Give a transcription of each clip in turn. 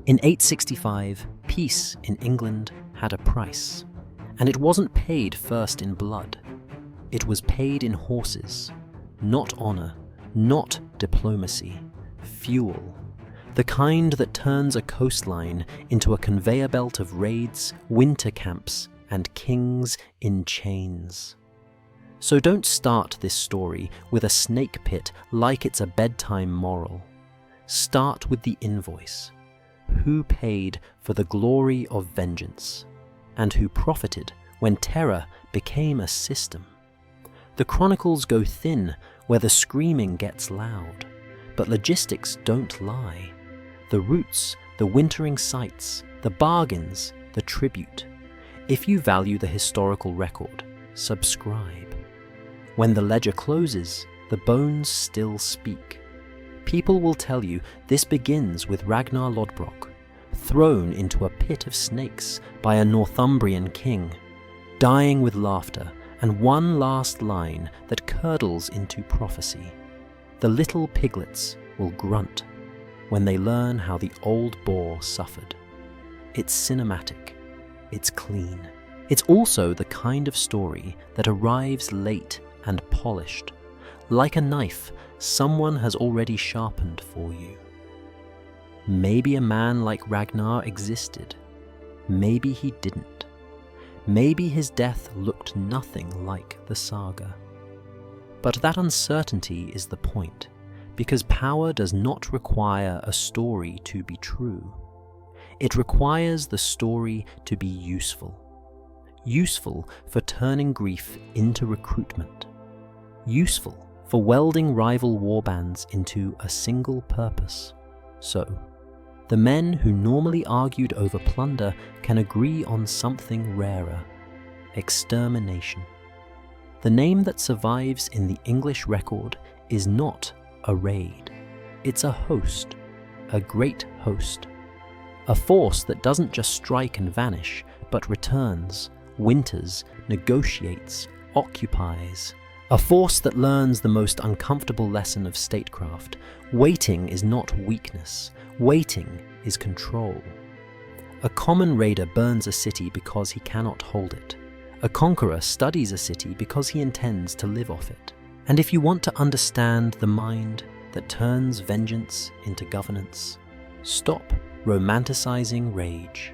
In 865, peace in England had a price, and it wasn't paid first in blood. It was paid in horses, not honor, not diplomacy, fuel. The kind that turns a coastline into a conveyor belt of raids, winter camps, and kings in chains. So don't start this story with a snake pit like it's a bedtime moral. Start with the invoice. Who paid for the glory of vengeance, and who profited when terror became a system? The chronicles go thin where the screaming gets loud, but logistics don't lie. The routes, the wintering sites, the bargains, the tribute. If you value the historical record, subscribe. When the ledger closes, the bones still speak. People will tell you this begins with Ragnar Lodbrok, thrown into a pit of snakes by a Northumbrian king, dying with laughter and one last line that curdles into prophecy. The little piglets will grunt when they learn how the old boar suffered. It's cinematic. It's clean. It's also the kind of story that arrives late and polished. Like a knife, someone has already sharpened for you. Maybe a man like Ragnar existed. Maybe he didn't. Maybe his death looked nothing like the saga. But that uncertainty is the point, because power does not require a story to be true. It requires the story to be useful. Useful for turning grief into recruitment. Useful for welding rival warbands into a single purpose. So, the men who normally argued over plunder can agree on something rarer: extermination. The name that survives in the English record is not a raid. It's a host, a great host. A force that doesn't just strike and vanish, but returns, winters, negotiates, occupies. A force that learns the most uncomfortable lesson of statecraft. Waiting is not weakness. Waiting is control. A common raider burns a city because he cannot hold it. A conqueror studies a city because he intends to live off it. And if you want to understand the mind that turns vengeance into governance, stop romanticizing rage.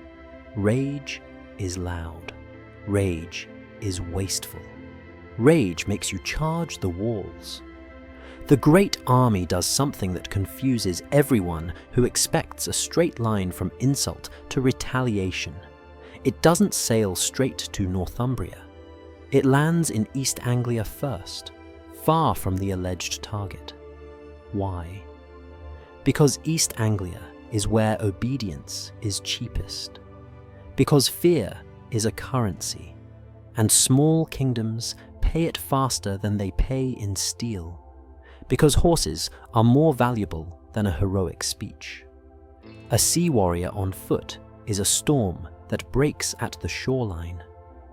Rage is loud. Rage is wasteful. Rage makes you charge the walls. The great army does something that confuses everyone who expects a straight line from insult to retaliation. It doesn't sail straight to Northumbria. It lands in East Anglia first, far from the alleged target. Why? Because East Anglia is where obedience is cheapest. Because fear is a currency, and small kingdoms pay it faster than they pay in steel. Because horses are more valuable than a heroic speech. A sea warrior on foot is a storm that breaks at the shoreline.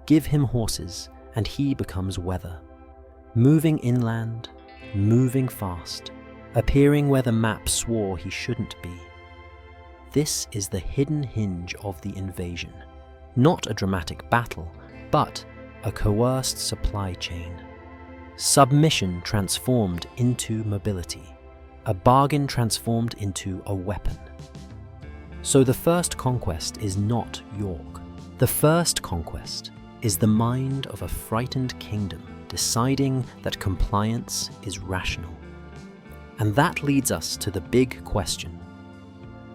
Give him horses and he becomes weather. Moving inland, moving fast, appearing where the map swore he shouldn't be. This is the hidden hinge of the invasion. Not a dramatic battle, but a coerced supply chain. Submission transformed into mobility. A bargain transformed into a weapon. So the first conquest is not York. The first conquest is the mind of a frightened kingdom deciding that compliance is rational. And that leads us to the big question.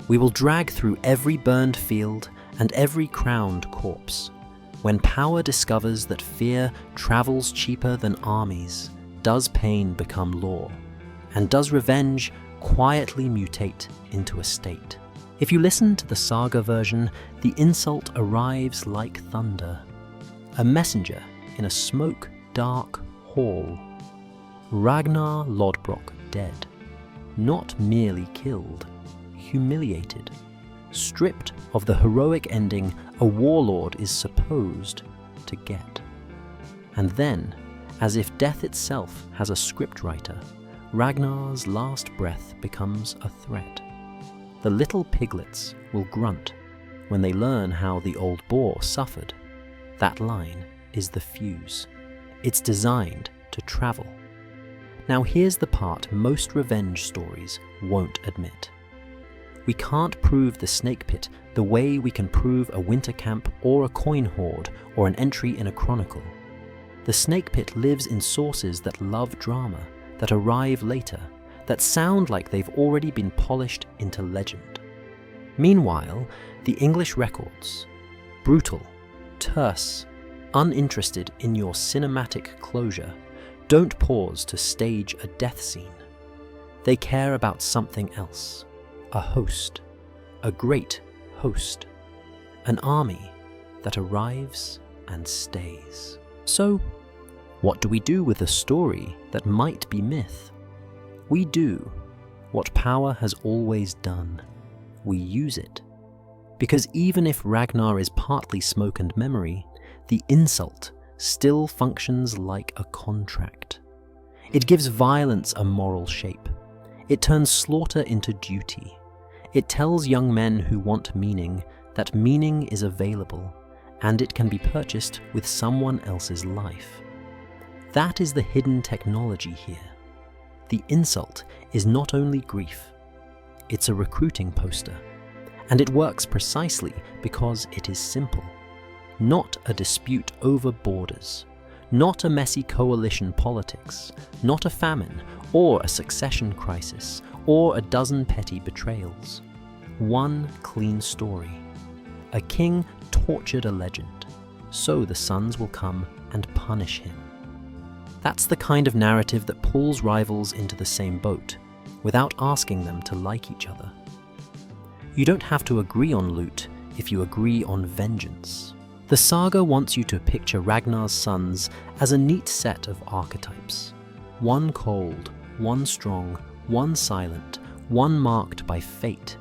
We will drag through every burned field and every crowned corpse. When power discovers that fear travels cheaper than armies, does pain become law? And does revenge quietly mutate into a state? If you listen to the saga version, the insult arrives like thunder. A messenger in a smoke-dark hall. Ragnar Lodbrok dead. Not merely killed, humiliated. Stripped of the heroic ending a warlord is supposed to get. And then, as if death itself has a scriptwriter, Ragnar's last breath becomes a threat. The little piglets will grunt when they learn how the old boar suffered. That line is the fuse. It's designed to travel. Now here's the part most revenge stories won't admit. We can't prove the snake pit the way we can prove a winter camp or a coin hoard or an entry in a chronicle. The snake pit lives in sources that love drama, that arrive later, that sound like they've already been polished into legend. Meanwhile, the English records, brutal, terse, uninterested in your cinematic closure, don't pause to stage a death scene. They care about something else. A host, a great host, an army that arrives and stays. So, what do we do with a story that might be myth? We do what power has always done. We use it. Because even if Ragnar is partly smoke and memory, the insult still functions like a contract. It gives violence a moral shape. It turns slaughter into duty. It tells young men who want meaning that meaning is available and it can be purchased with someone else's life. That is the hidden technology here. The insult is not only grief, it's a recruiting poster. And it works precisely because it is simple. Not a dispute over borders, not a messy coalition politics, not a famine or a succession crisis, or a dozen petty betrayals. One clean story. A king tortured a legend, so the sons will come and punish him. That's the kind of narrative that pulls rivals into the same boat, without asking them to like each other. You don't have to agree on loot if you agree on vengeance. The saga wants you to picture Ragnar's sons as a neat set of archetypes. One cold, one strong, one silent, one marked by fate.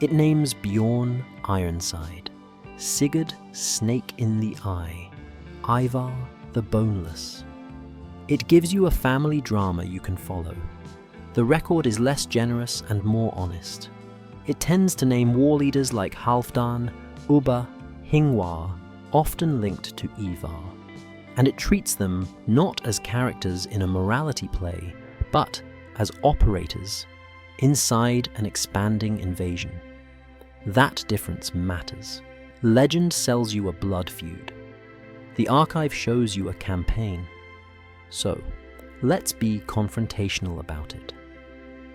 It names Bjorn Ironside, Sigurd Snake in the Eye, Ivar the Boneless. It gives you a family drama you can follow. The record is less generous and more honest. It tends to name war leaders like Halfdan, Ubba, Hingvar, often linked to Ivar. And it treats them not as characters in a morality play, but as operators inside an expanding invasion. That difference matters. Legend sells you a blood feud. The archive shows you a campaign. So, let's be confrontational about it.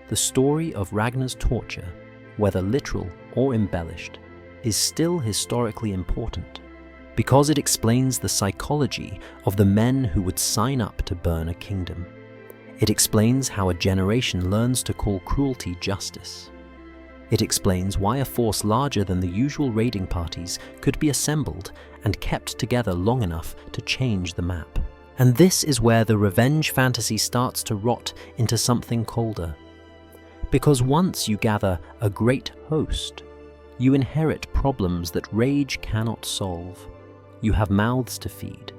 The story of Ragnar's torture, whether literal or embellished, is still historically important because it explains the psychology of the men who would sign up to burn a kingdom. It explains how a generation learns to call cruelty justice. It explains why a force larger than the usual raiding parties could be assembled and kept together long enough to change the map. And this is where the revenge fantasy starts to rot into something colder. Because once you gather a great host, you inherit problems that rage cannot solve. You have mouths to feed.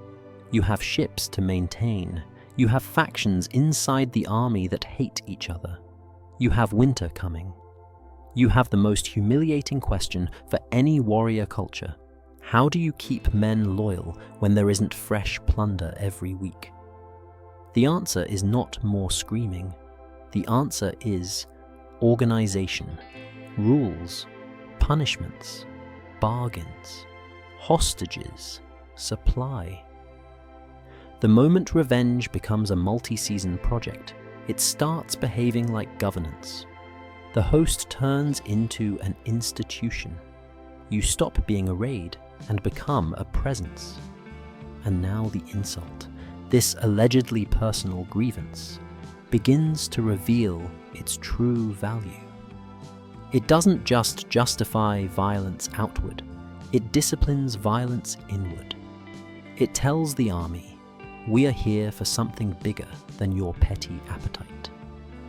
You have ships to maintain. You have factions inside the army that hate each other. You have winter coming. You have the most humiliating question for any warrior culture. How do you keep men loyal when there isn't fresh plunder every week? The answer is not more screaming. The answer is organization, rules, punishments, bargains, hostages, supply. The moment revenge becomes a multi-season project, it starts behaving like governance. The host turns into an institution. You stop being a raid and become a presence. And now the insult, this allegedly personal grievance, begins to reveal its true value. It doesn't just justify violence outward, it disciplines violence inward. It tells the army, we are here for something bigger than your petty appetite.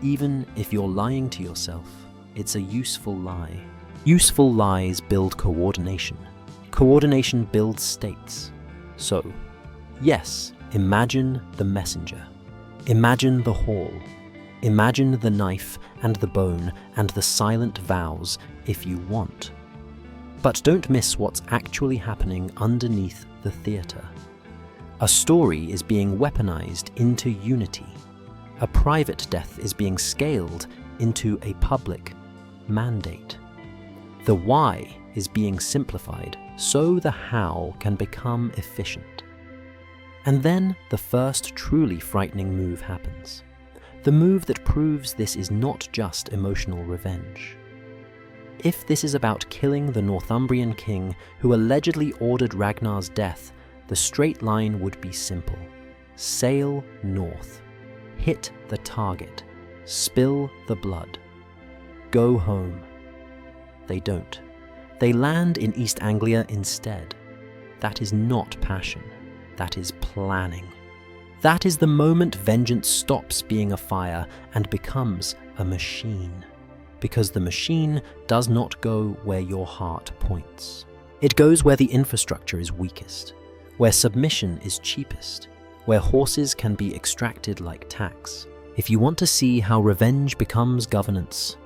Even if you're lying to yourself, it's a useful lie. Useful lies build coordination. Coordination builds states. So, yes, imagine the messenger. Imagine the hall. Imagine the knife and the bone and the silent vows if you want. But don't miss what's actually happening underneath the theatre. A story is being weaponized into unity. A private death is being scaled into a public mandate. The why is being simplified so the how can become efficient. And then the first truly frightening move happens. The move that proves this is not just emotional revenge. If this is about killing the Northumbrian king who allegedly ordered Ragnar's death, the straight line would be simple. Sail north. Hit the target. Spill the blood. Go home. They don't. They land in East Anglia instead. That is not passion. That is planning. That is the moment vengeance stops being a fire and becomes a machine. Because the machine does not go where your heart points. It goes where the infrastructure is weakest, where submission is cheapest, where horses can be extracted like tax. If you want to see how revenge becomes governance,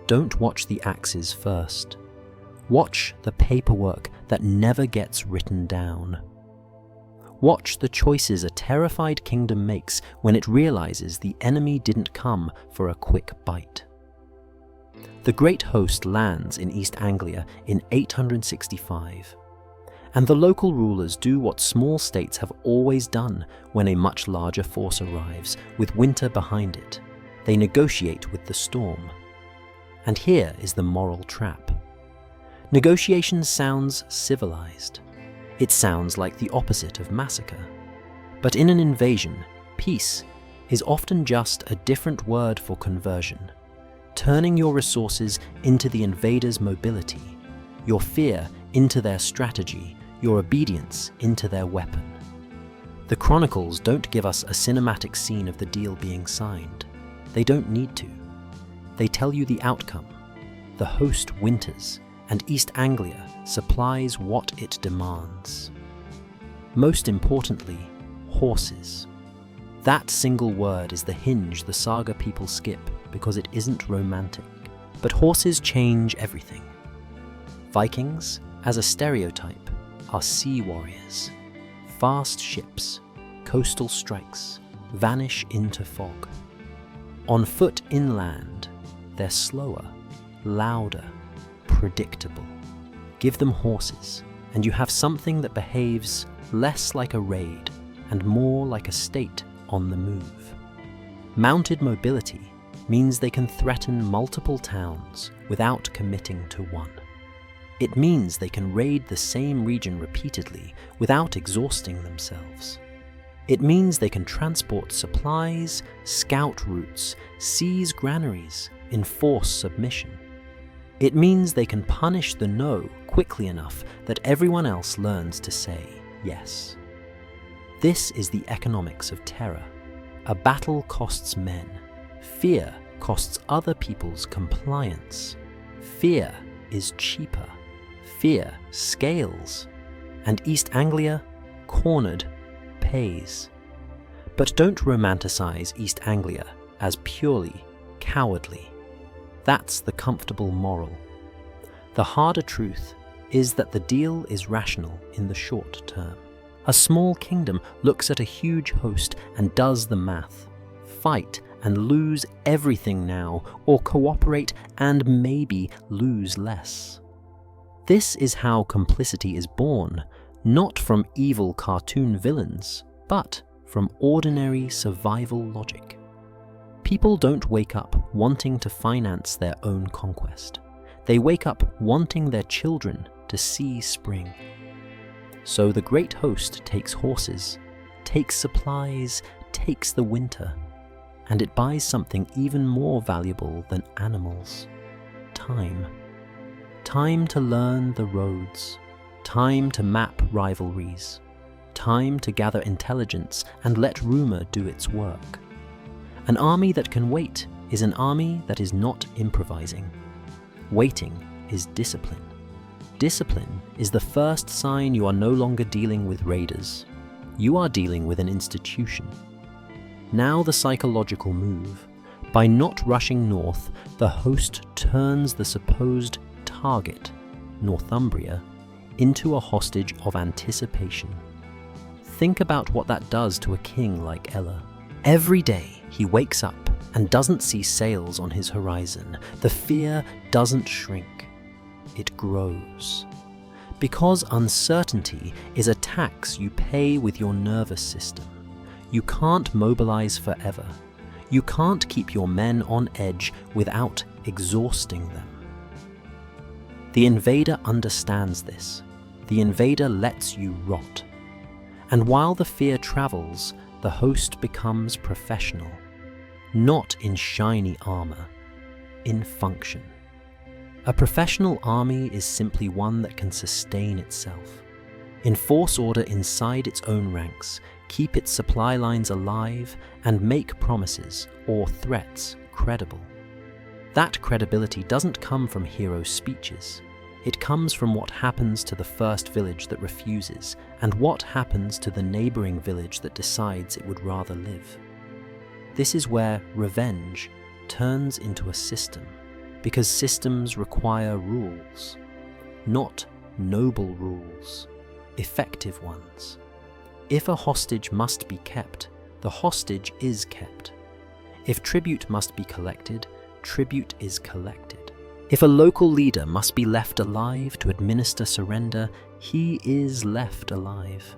don't watch the axes first. Watch the paperwork that never gets written down. Watch the choices a terrified kingdom makes when it realizes the enemy didn't come for a quick bite. The great host lands in East Anglia in 865, and the local rulers do what small states have always done when a much larger force arrives, with winter behind it. They negotiate with the storm. And here is the moral trap. Negotiation sounds civilized. It sounds like the opposite of massacre. But in an invasion, peace is often just a different word for conversion. Turning your resources into the invader's mobility, your fear into their strategy, your obedience into their weapon. The chronicles don't give us a cinematic scene of the deal being signed. They don't need to. They tell you the outcome. The host winters, and East Anglia supplies what it demands. Most importantly, horses. That single word is the hinge the saga people skip because it isn't romantic. But horses change everything. Vikings, as a stereotype, are sea warriors. Fast ships, coastal strikes, vanish into fog. On foot inland, they're slower, louder, predictable. Give them horses, and you have something that behaves less like a raid and more like a state on the move. Mounted mobility means they can threaten multiple towns without committing to one. It means they can raid the same region repeatedly without exhausting themselves. It means they can transport supplies, scout routes, seize granaries, enforce submission. It means they can punish the no quickly enough that everyone else learns to say yes. This is the economics of terror. A battle costs men. Fear costs other people's compliance. Fear is cheaper. Fear scales. And East Anglia, cornered, pays. But don't romanticize East Anglia as purely cowardly. That's the comfortable moral. The harder truth is that the deal is rational in the short term. A small kingdom looks at a huge host and does the math. Fight and lose everything now, or cooperate and maybe lose less. This is how complicity is born, not from evil cartoon villains, but from ordinary survival logic. People don't wake up wanting to finance their own conquest. They wake up wanting their children to see spring. So the great host takes horses, takes supplies, takes the winter, and it buys something even more valuable than animals: time. Time to learn the roads, time to map rivalries, time to gather intelligence and let rumor do its work. An army that can wait is an army that is not improvising. Waiting is discipline. Discipline is the first sign you are no longer dealing with raiders. You are dealing with an institution. Now the psychological move. By not rushing north, the host turns the supposed target, Northumbria, into a hostage of anticipation. Think about what that does to a king like Ella. Every day he wakes up and doesn't see sails on his horizon. The fear doesn't shrink, it grows. Because uncertainty is a tax you pay with your nervous system. You can't mobilize forever. You can't keep your men on edge without exhausting them. The invader understands this. The invader lets you rot. And while the fear travels, the host becomes professional. Not in shiny armor, in function. A professional army is simply one that can sustain itself, enforce order inside its own ranks, keep its supply lines alive, and make promises or threats credible. That credibility doesn't come from hero speeches. It comes from what happens to the first village that refuses, and what happens to the neighboring village that decides it would rather live. This is where revenge turns into a system, because systems require rules, not noble rules, effective ones. If a hostage must be kept, the hostage is kept. If tribute must be collected, tribute is collected. If a local leader must be left alive to administer surrender, he is left alive.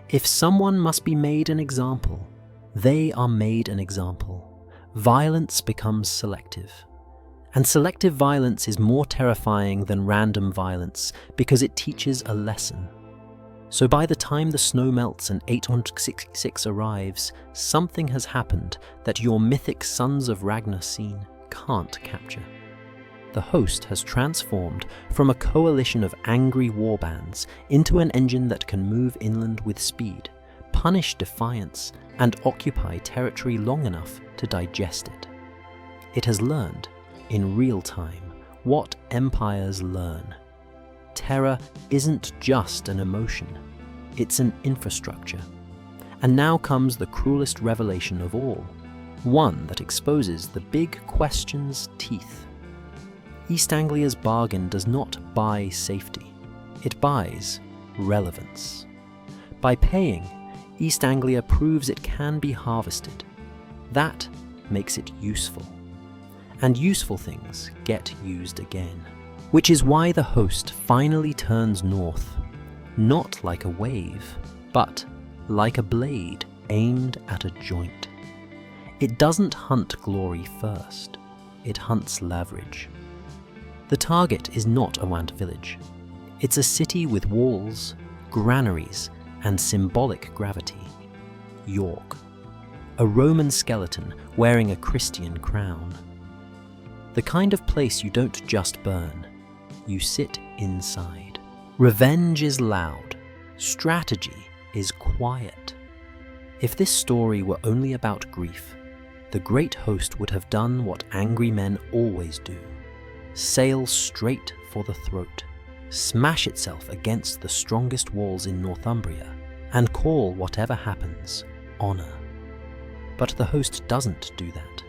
If someone must be made an example, they are made an example. Violence becomes selective. And selective violence is more terrifying than random violence because it teaches a lesson. So by the time the snow melts and 866 arrives, something has happened that your mythic Sons of Ragnar scene can't capture. The host has transformed from a coalition of angry warbands into an engine that can move inland with speed, punish defiance, and occupy territory long enough to digest it. It has learned, in real time, what empires learn. Terror isn't just an emotion, it's an infrastructure. And now comes the cruelest revelation of all, one that exposes the big question's teeth. East Anglia's bargain does not buy safety, it buys relevance. By paying, East Anglia proves it can be harvested. That makes it useful. And useful things get used again. Which is why the host finally turns north, not like a wave, but like a blade aimed at a joint. It doesn't hunt glory first, it hunts leverage. The target is not a Wand village. It's a city with walls, granaries, and symbolic gravity. York. A Roman skeleton wearing a Christian crown. The kind of place you don't just burn, you sit inside. Revenge is loud, strategy is quiet. If this story were only about grief, the great host would have done what angry men always do. Sail straight for the throat, smash itself against the strongest walls in Northumbria, and call whatever happens honor. But the host doesn't do that,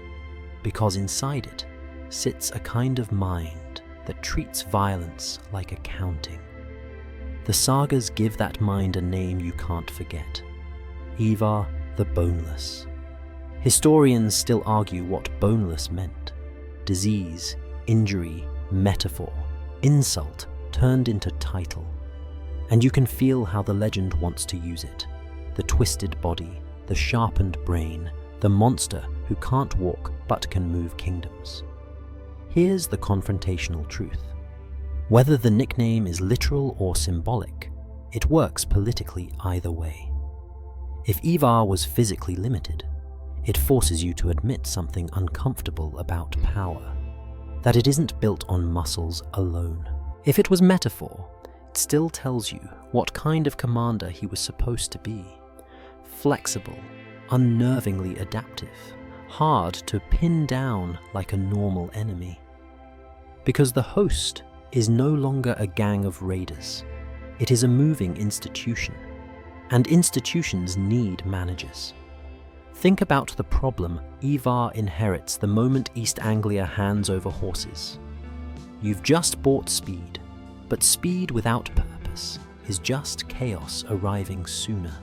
because inside it sits a kind of mind that treats violence like accounting. The sagas give that mind a name you can't forget: Ivar the Boneless. Historians still argue what boneless meant: disease, injury, metaphor, insult turned into title. And you can feel how the legend wants to use it. The twisted body, the sharpened brain, the monster who can't walk but can move kingdoms. Here's the confrontational truth. Whether the nickname is literal or symbolic, it works politically either way. If Ivar was physically limited, it forces you to admit something uncomfortable about power, that it isn't built on muscles alone. If it was metaphor, it still tells you what kind of commander he was supposed to be. Flexible, unnervingly adaptive, hard to pin down like a normal enemy. Because the host is no longer a gang of raiders. It is a moving institution, and institutions need managers. Think about the problem Ivar inherits the moment East Anglia hands over horses. You've just bought speed, but speed without purpose is just chaos arriving sooner.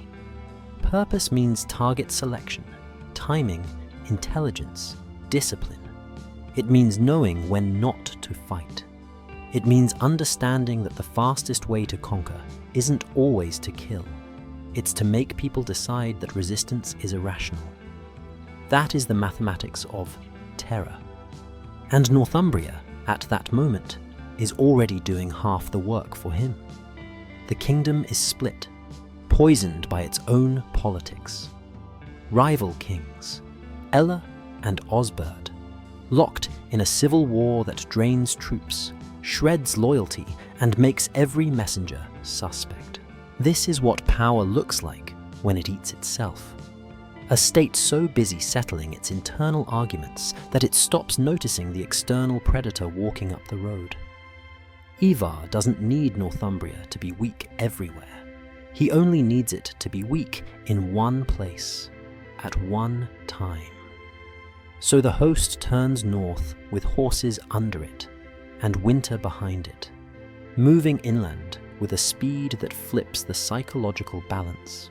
Purpose means target selection, timing, intelligence, discipline. It means knowing when not to fight. It means understanding that the fastest way to conquer isn't always to kill. It's to make people decide that resistance is irrational. That is the mathematics of terror. And Northumbria, at that moment, is already doing half the work for him. The kingdom is split, poisoned by its own politics. Rival kings, Ella and Osbert, locked in a civil war that drains troops, shreds loyalty, and makes every messenger suspect. This is what power looks like when it eats itself. A state so busy settling its internal arguments that it stops noticing the external predator walking up the road. Ivar doesn't need Northumbria to be weak everywhere. He only needs it to be weak in one place, at one time. So the host turns north with horses under it, and winter behind it, moving inland with a speed that flips the psychological balance.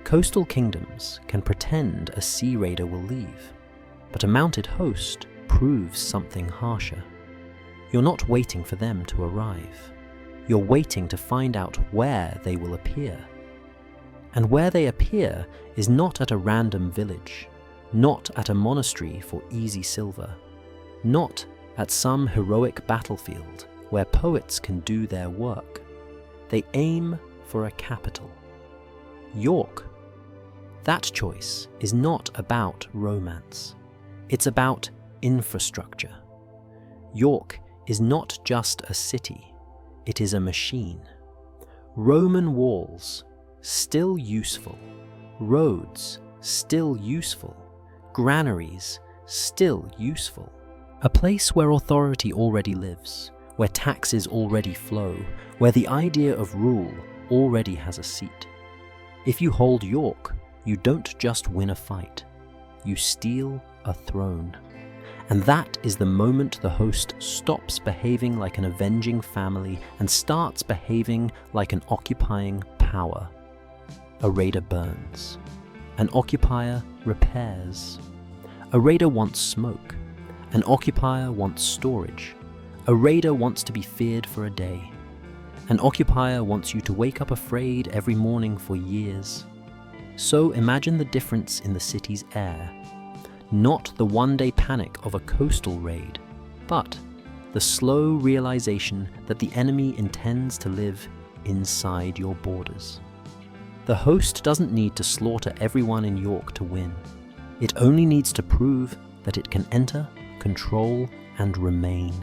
Coastal kingdoms can pretend a sea raider will leave, but a mounted host proves something harsher. You're not waiting for them to arrive. You're waiting to find out where they will appear. And where they appear is not at a random village, not at a monastery for easy silver, not at some heroic battlefield where poets can do their work. They aim for a capital. York. That choice is not about romance. It's about infrastructure. York is not just a city, it is a machine. Roman walls, still useful. Roads, still useful. Granaries, still useful. A place where authority already lives, where taxes already flow, where the idea of rule already has a seat. If you hold York, you don't just win a fight, you steal a throne. And that is the moment the host stops behaving like an avenging family and starts behaving like an occupying power. A raider burns. An occupier repairs. A raider wants smoke. An occupier wants storage. A raider wants to be feared for a day. An occupier wants you to wake up afraid every morning for years. So imagine the difference in the city's air. Not the one-day panic of a coastal raid, but the slow realization that the enemy intends to live inside your borders. The host doesn't need to slaughter everyone in York to win. It only needs to prove that it can enter, control, and remain.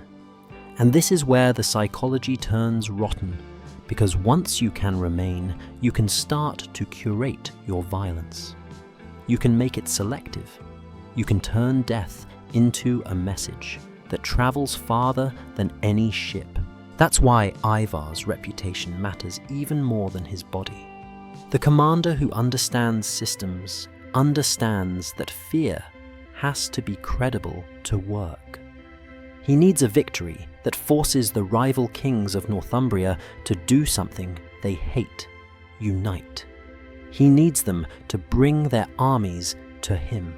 And this is where the psychology turns rotten, because once you can remain, you can start to curate your violence. You can make it selective. You can turn death into a message that travels farther than any ship. That's why Ivar's reputation matters even more than his body. The commander who understands systems understands that fear has to be credible to work. He needs a victory that forces the rival kings of Northumbria to do something they hate, unite. He needs them to bring their armies to him.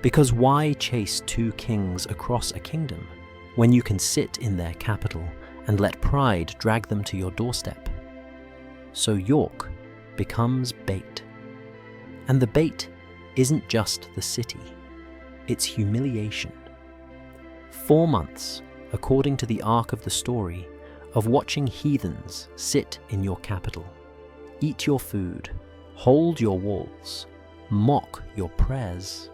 Because why chase two kings across a kingdom when you can sit in their capital and let pride drag them to your doorstep? So York becomes bait. And the bait isn't just the city, it's humiliation. 4 months, according to the arc of the story, of watching heathens sit in your capital, eat your food, hold your walls, mock your prayers.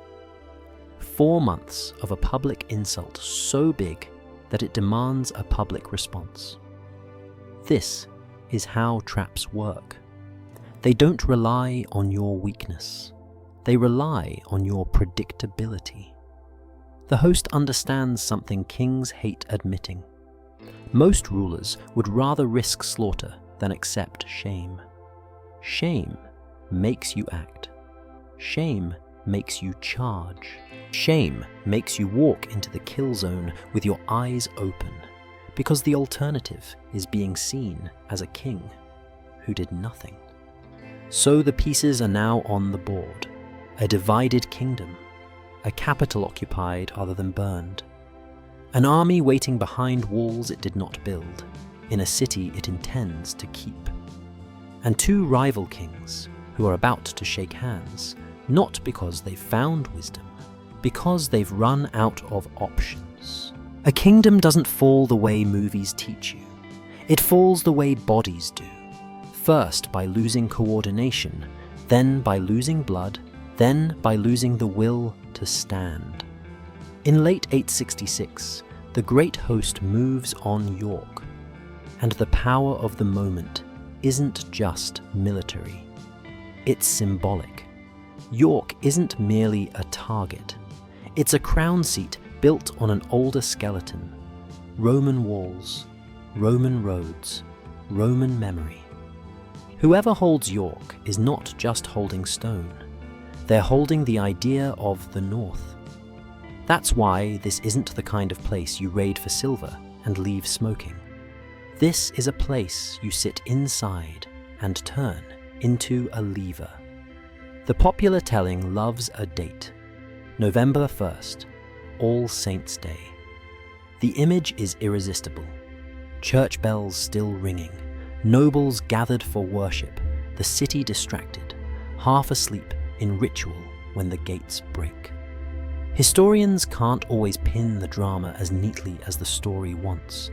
4 months of a public insult so big that it demands a public response. This is how traps work. They don't rely on your weakness. They rely on your predictability. The host understands something kings hate admitting. Most rulers would rather risk slaughter than accept shame. Shame makes you act. Shame makes you charge. Shame makes you walk into the kill zone with your eyes open, because the alternative is being seen as a king who did nothing. So the pieces are now on the board. A divided kingdom, a capital occupied other than burned, an army waiting behind walls it did not build, in a city it intends to keep, and two rival kings who are about to shake hands, not because they've found wisdom, because they've run out of options. A kingdom doesn't fall the way movies teach you. It falls the way bodies do. First by losing coordination, then by losing blood, then by losing the will to stand. In late 866, the great host moves on York, and the power of the moment isn't just military. It's symbolic. York isn't merely a target. It's a crown seat built on an older skeleton. Roman walls, Roman roads, Roman memory. Whoever holds York is not just holding stone. They're holding the idea of the North. That's why this isn't the kind of place you raid for silver and leave smoking. This is a place you sit inside and turn into a lever. The popular telling loves a date, November 1st, All Saints' Day. The image is irresistible. Church bells still ringing, nobles gathered for worship, the city distracted, half asleep in ritual when the gates break. Historians can't always pin the drama as neatly as the story wants,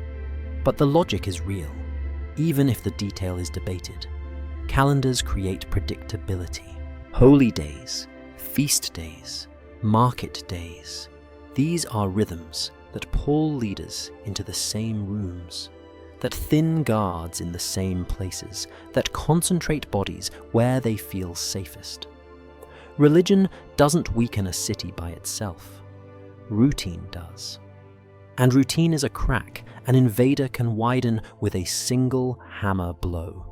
but the logic is real, even if the detail is debated. Calendars create predictability. Holy days, feast days, market days, these are rhythms that pull leaders into the same rooms, that thin guards in the same places, that concentrate bodies where they feel safest. Religion doesn't weaken a city by itself. Routine does. And routine is a crack an invader can widen with a single hammer blow.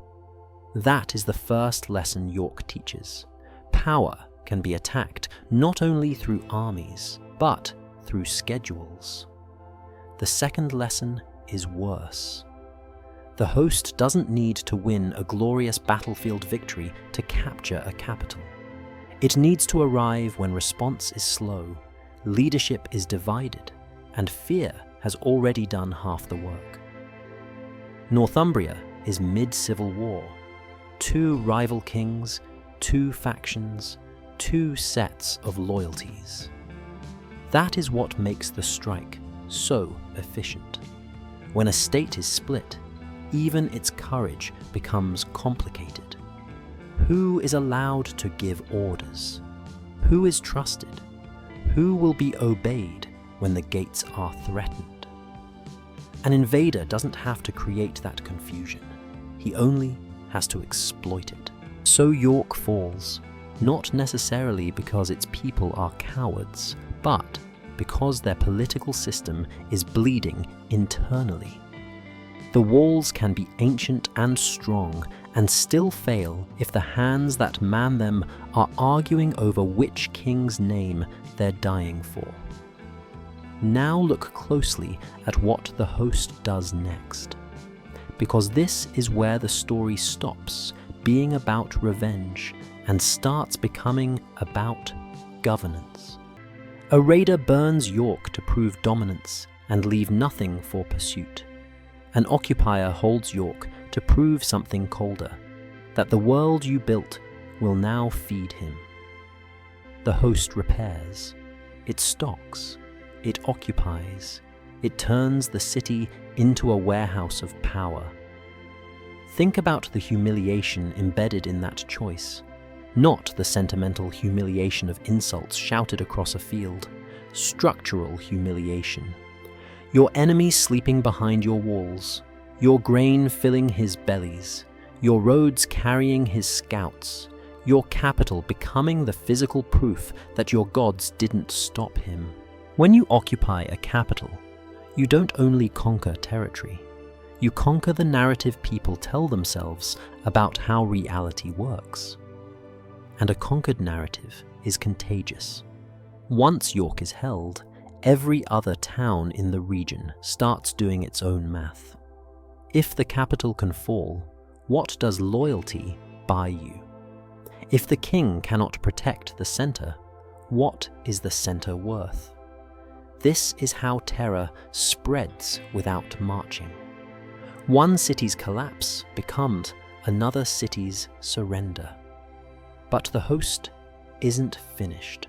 That is the first lesson York teaches. Power can be attacked not only through armies, but through schedules. The second lesson is worse. The host doesn't need to win a glorious battlefield victory to capture a capital. It needs to arrive when response is slow, leadership is divided, and fear has already done half the work. Northumbria is mid-civil war. Two rival kings, two factions, two sets of loyalties. That is what makes the strike so efficient. When a state is split, even its courage becomes complicated. Who is allowed to give orders? Who is trusted? Who will be obeyed when the gates are threatened? An invader doesn't have to create that confusion. He only has to exploit it. So York falls, not necessarily because its people are cowards, but because their political system is bleeding internally. The walls can be ancient and strong and still fail if the hands that man them are arguing over which king's name they're dying for. Now look closely at what the host does next, because this is where the story stops being about revenge and starts becoming about governance. A raider burns York to prove dominance and leave nothing for pursuit. An occupier holds York to prove something colder, that the world you built will now feed him. The host repairs, it stocks, it occupies, it turns the city into a warehouse of power. Think about the humiliation embedded in that choice, not the sentimental humiliation of insults shouted across a field, structural humiliation. Your enemy sleeping behind your walls, your grain filling his bellies, your roads carrying his scouts, your capital becoming the physical proof that your gods didn't stop him. When you occupy a capital, you don't only conquer territory, you conquer the narrative people tell themselves about how reality works. and a conquered narrative is contagious. Once York is held, every other town in the region starts doing its own math. If the capital can fall, what does loyalty buy you? If the king cannot protect the center, what is the center worth? This is how terror spreads without marching. One city's collapse becomes another city's surrender. But the host isn't finished.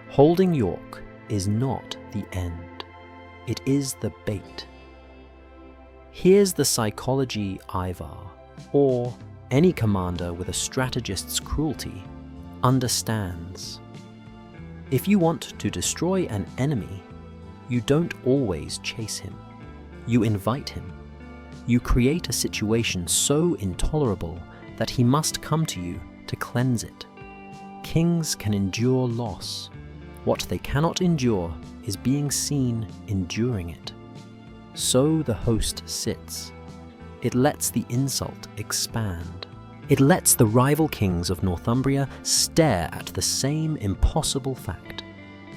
Holding York is not the end. It is the bait. Here's the psychology Ivar, or any commander with a strategist's cruelty, understands. If you want to destroy an enemy, you don't always chase him. You invite him. You create a situation so intolerable that he must come to you to cleanse it. Kings can endure loss. What they cannot endure is being seen enduring it. So the host sits. It lets the insult expand. It lets the rival kings of Northumbria stare at the same impossible fact.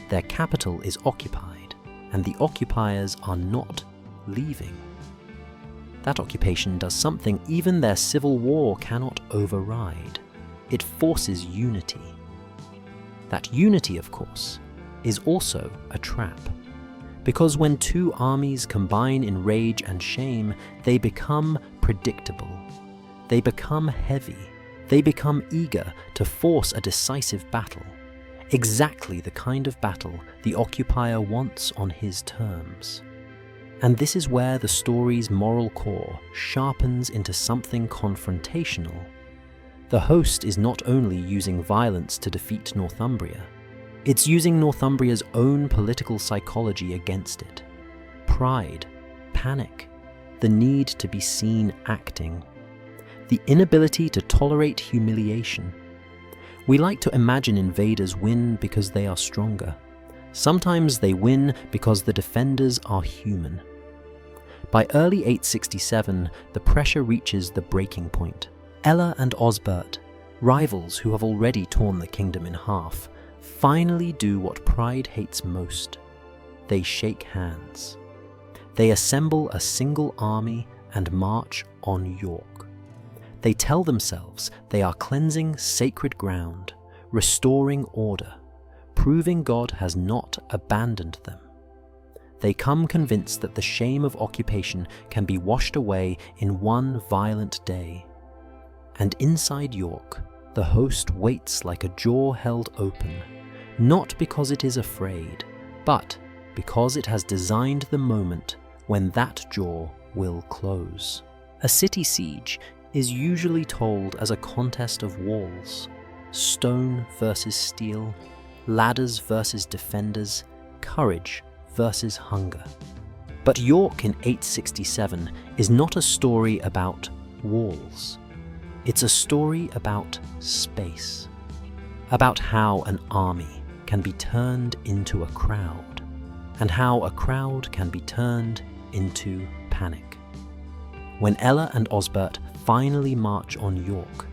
Their capital is occupied, and the occupiers are not leaving. That occupation does something even their civil war cannot override. It forces unity. That unity, of course, is also a trap. Because when two armies combine in rage and shame, they become predictable. They become heavy. They become eager to force a decisive battle. Exactly the kind of battle the occupier wants on his terms. And this is where the story's moral core sharpens into something confrontational. The host is not only using violence to defeat Northumbria, it's using Northumbria's own political psychology against it. Pride, panic, the need to be seen acting, the inability to tolerate humiliation. We like to imagine invaders win because they are stronger. Sometimes they win because the defenders are human. By early 867, the pressure reaches the breaking point. Ella and Osbert, rivals who have already torn the kingdom in half, finally do what pride hates most. They shake hands. They assemble a single army and march on York. They tell themselves they are cleansing sacred ground, restoring order, proving God has not abandoned them. They come convinced that the shame of occupation can be washed away in one violent day. And inside York, the host waits like a jaw held open, not because it is afraid, but because it has designed the moment when that jaw will close. A city siege is usually told as a contest of walls, stone versus steel, ladders versus defenders, courage versus hunger. But York in 867 is not a story about walls. It's a story about space, about how an army can be turned into a crowd, and how a crowd can be turned into panic. When Ella and Osbert finally march on York,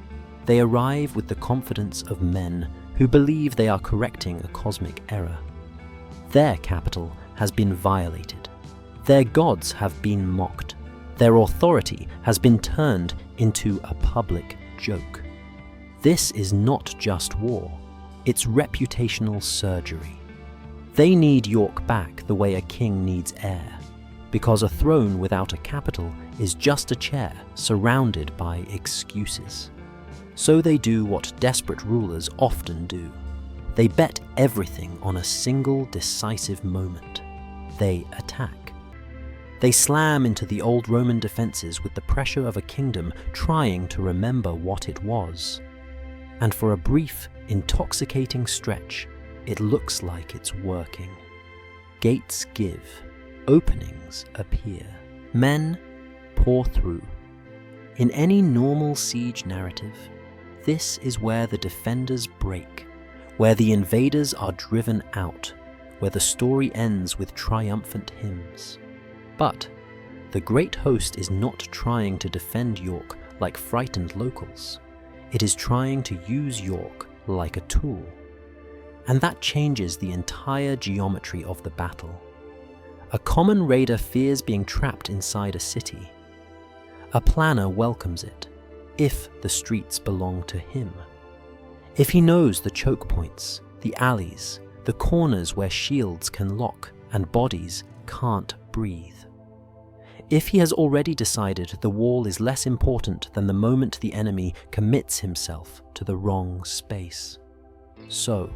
they arrive with the confidence of men who believe they are correcting a cosmic error. Their capital has been violated. Their gods have been mocked. Their authority has been turned into a public joke. This is not just war, it's reputational surgery. They need York back the way a king needs air, because a throne without a capital is just a chair surrounded by excuses. So they do what desperate rulers often do. They bet everything on a single decisive moment. They attack. They slam into the old Roman defenses with the pressure of a kingdom trying to remember what it was. And for a brief, intoxicating stretch, it looks like it's working. Gates give, openings appear. Men pour through. In any normal siege narrative, this is where the defenders break, where the invaders are driven out, where the story ends with triumphant hymns. But the great host is not trying to defend York like frightened locals. It is trying to use York like a tool. And that changes the entire geometry of the battle. A common raider fears being trapped inside a city. A planner welcomes it, if the streets belong to him. If he knows the choke points, the alleys, the corners where shields can lock and bodies can't breathe. If he has already decided the wall is less important than the moment the enemy commits himself to the wrong space. So,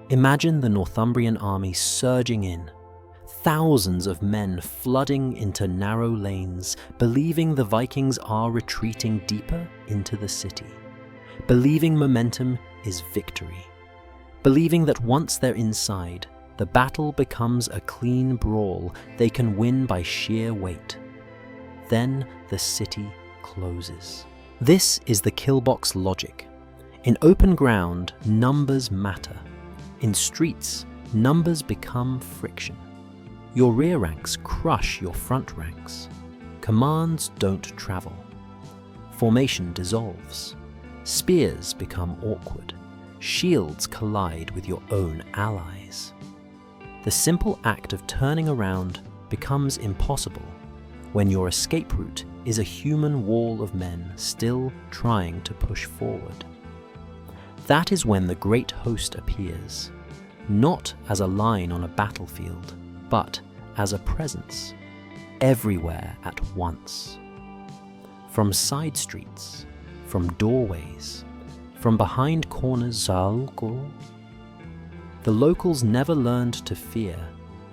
imagine the Northumbrian army surging in, thousands of men flooding into narrow lanes, believing the Vikings are retreating deeper into the city, believing momentum is victory, believing that once they're inside, the battle becomes a clean brawl they can win by sheer weight. Then the city closes. This is the killbox logic. In open ground, numbers matter. In streets, numbers become friction. Your rear ranks crush your front ranks. Commands don't travel. Formation dissolves. Spears become awkward. Shields collide with your own allies. The simple act of turning around becomes impossible when your escape route is a human wall of men still trying to push forward. That is when the great host appears, not as a line on a battlefield, but as a presence, everywhere at once. From side streets, from doorways, from behind corners, the locals never learned to fear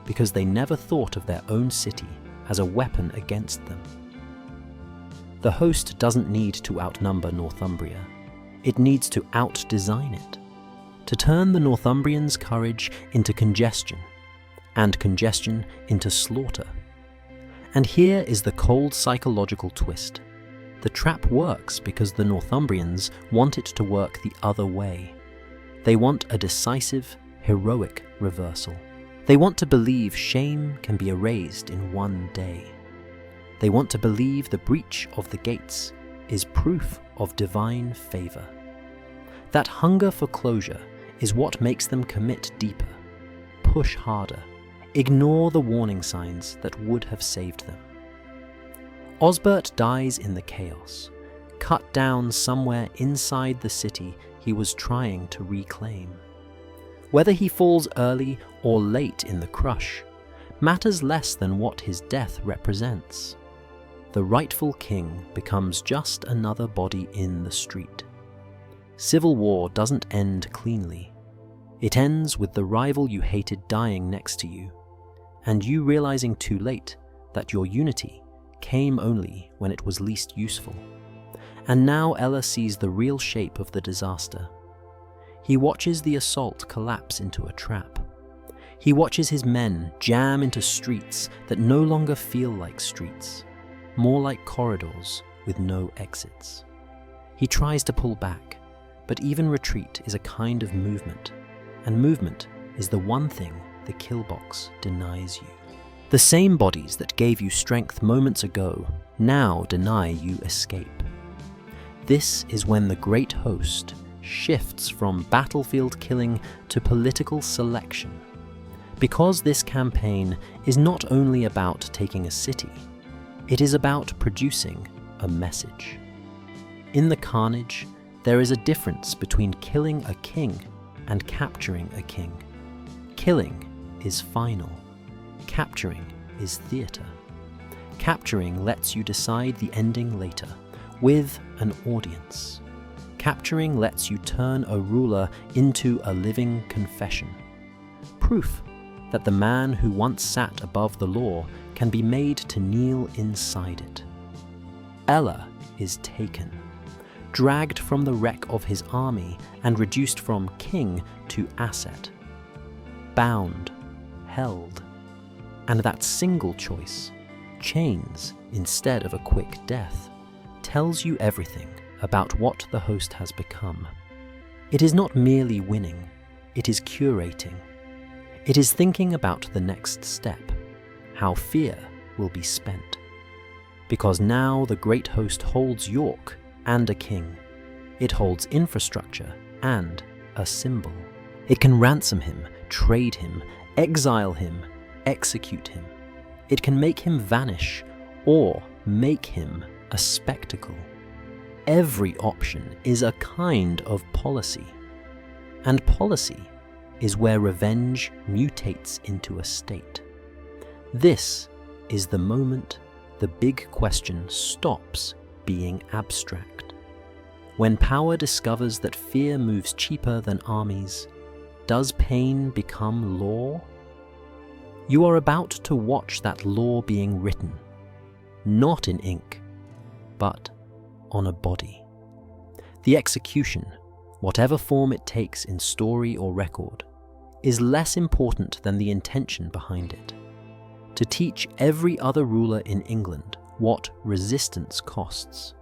because they never thought of their own city as a weapon against them. The host doesn't need to outnumber Northumbria. It needs to out-design it, to turn the Northumbrians' courage into congestion, and congestion into slaughter. And here is the cold psychological twist. The trap works because the Northumbrians want it to work the other way. They want a decisive, heroic reversal. They want to believe shame can be erased in one day. They want to believe the breach of the gates is proof of divine favor. That hunger for closure is what makes them commit deeper, push harder, ignore the warning signs that would have saved them. Osbert dies in the chaos, cut down somewhere inside the city he was trying to reclaim. Whether he falls early or late in the crush matters less than what his death represents. The rightful king becomes just another body in the street. Civil war doesn't end cleanly. It ends with the rival you hated dying next to you, and you realizing too late that your unity came only when it was least useful. And now Ella sees the real shape of the disaster. He watches the assault collapse into a trap. He watches his men jam into streets that no longer feel like streets, more like corridors with no exits. He tries to pull back, but even retreat is a kind of movement, and movement is the one thing the killbox denies you. The same bodies that gave you strength moments ago now deny you escape. This is when the great host shifts from battlefield killing to political selection. Because this campaign is not only about taking a city, it is about producing a message. In the carnage, there is a difference between killing a king and capturing a king. Killing is final. Capturing is theatre. Capturing lets you decide the ending later, with an audience. Capturing lets you turn a ruler into a living confession. Proof that the man who once sat above the law can be made to kneel inside it. Ella is taken, dragged from the wreck of his army and reduced from king to asset. Bound, held. And that single choice, chains instead of a quick death, tells you everything about what the host has become. It is not merely winning, it is curating. It is thinking about the next step, how fear will be spent. Because now the great host holds York and a king, It holds infrastructure and a symbol. It can ransom him, trade him, exile him, execute him. It can make him vanish or make him a spectacle. Every option is a kind of policy. And policy is where revenge mutates into a state. This is the moment the big question stops being abstract. When power discovers that fear moves cheaper than armies, does pain become law? You are about to watch that law being written, not in ink, but on a body. The execution, whatever form it takes in story or record, is less important than the intention behind it. To teach every other ruler in England what resistance costs,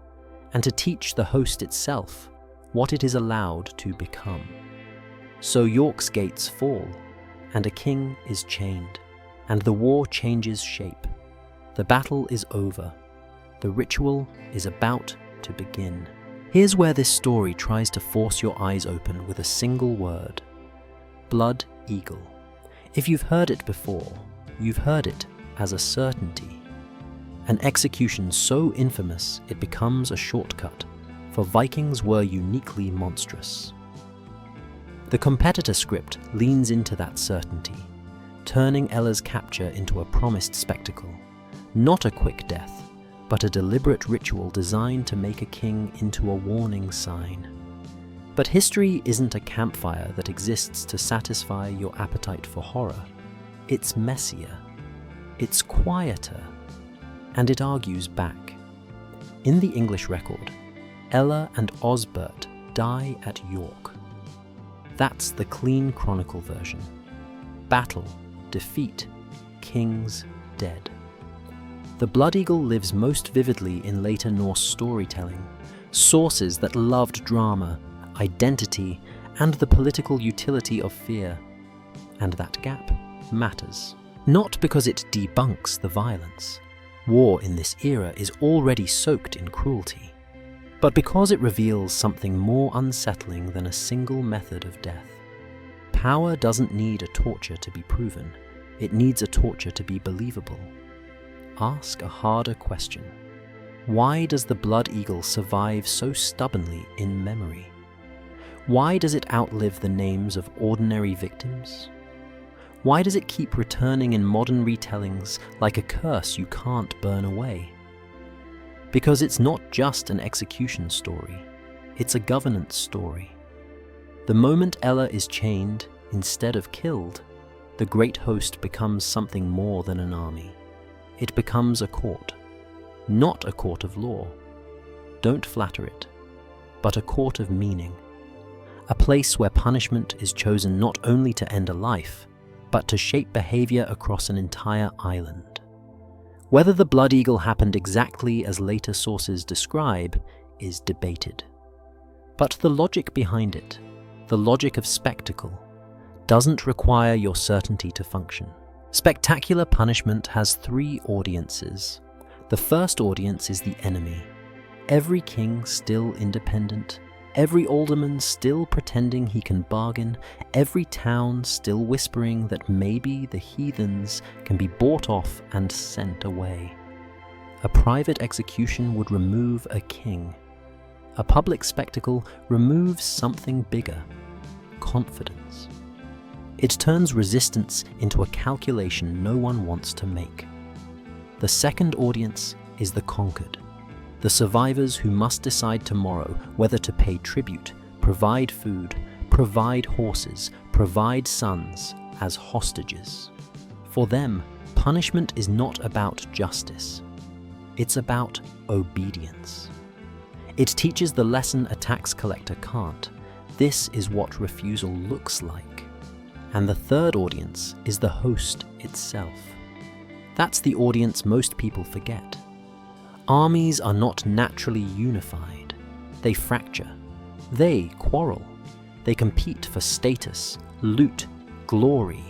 and to teach the host itself what it is allowed to become. So York's gates fall, and a king is chained, and the war changes shape. The battle is over. The ritual is about to begin. Here's where this story tries to force your eyes open with a single word: Blood Eagle. If you've heard it before, you've heard it as a certainty. An execution so infamous it becomes a shortcut, for Vikings were uniquely monstrous. The competitor script leans into that certainty, turning Ella's capture into a promised spectacle, not a quick death, but a deliberate ritual designed to make a king into a warning sign. But history isn't a campfire that exists to satisfy your appetite for horror. It's messier, it's quieter, and it argues back. In the English record, Ella and Osbert die at York. That's the clean chronicle version. Battle, defeat, kings dead. The Blood Eagle lives most vividly in later Norse storytelling, sources that loved drama, identity, and the political utility of fear. And that gap matters. Not because it debunks the violence. War in this era is already soaked in cruelty, but because it reveals something more unsettling than a single method of death. Power doesn't need a torture to be proven. It needs a torture to be believable. Ask a harder question. Why does the Blood Eagle survive so stubbornly in memory? Why does it outlive the names of ordinary victims? Why does it keep returning in modern retellings like a curse you can't burn away? Because it's not just an execution story, it's a governance story. The moment Ella is chained instead of killed, the great host becomes something more than an army. It becomes a court, not a court of law. Don't flatter it, but a court of meaning. A place where punishment is chosen not only to end a life, but to shape behavior across an entire island. Whether the Blood Eagle happened exactly as later sources describe is debated. But the logic behind it, the logic of spectacle, doesn't require your certainty to function. Spectacular punishment has three audiences. The first audience is the enemy. Every king still independent, every alderman still pretending he can bargain, every town still whispering that maybe the heathens can be bought off and sent away. A private execution would remove a king. A public spectacle removes something bigger: confidence. It turns resistance into a calculation no one wants to make. The second audience is the conquered. The survivors who must decide tomorrow whether to pay tribute, provide food, provide horses, provide sons as hostages. For them, punishment is not about justice. It's about obedience. It teaches the lesson a tax collector can't. This is what refusal looks like. And the third audience is the host itself. That's the audience most people forget. Armies are not naturally unified. They fracture. They quarrel. They compete for status, loot, glory.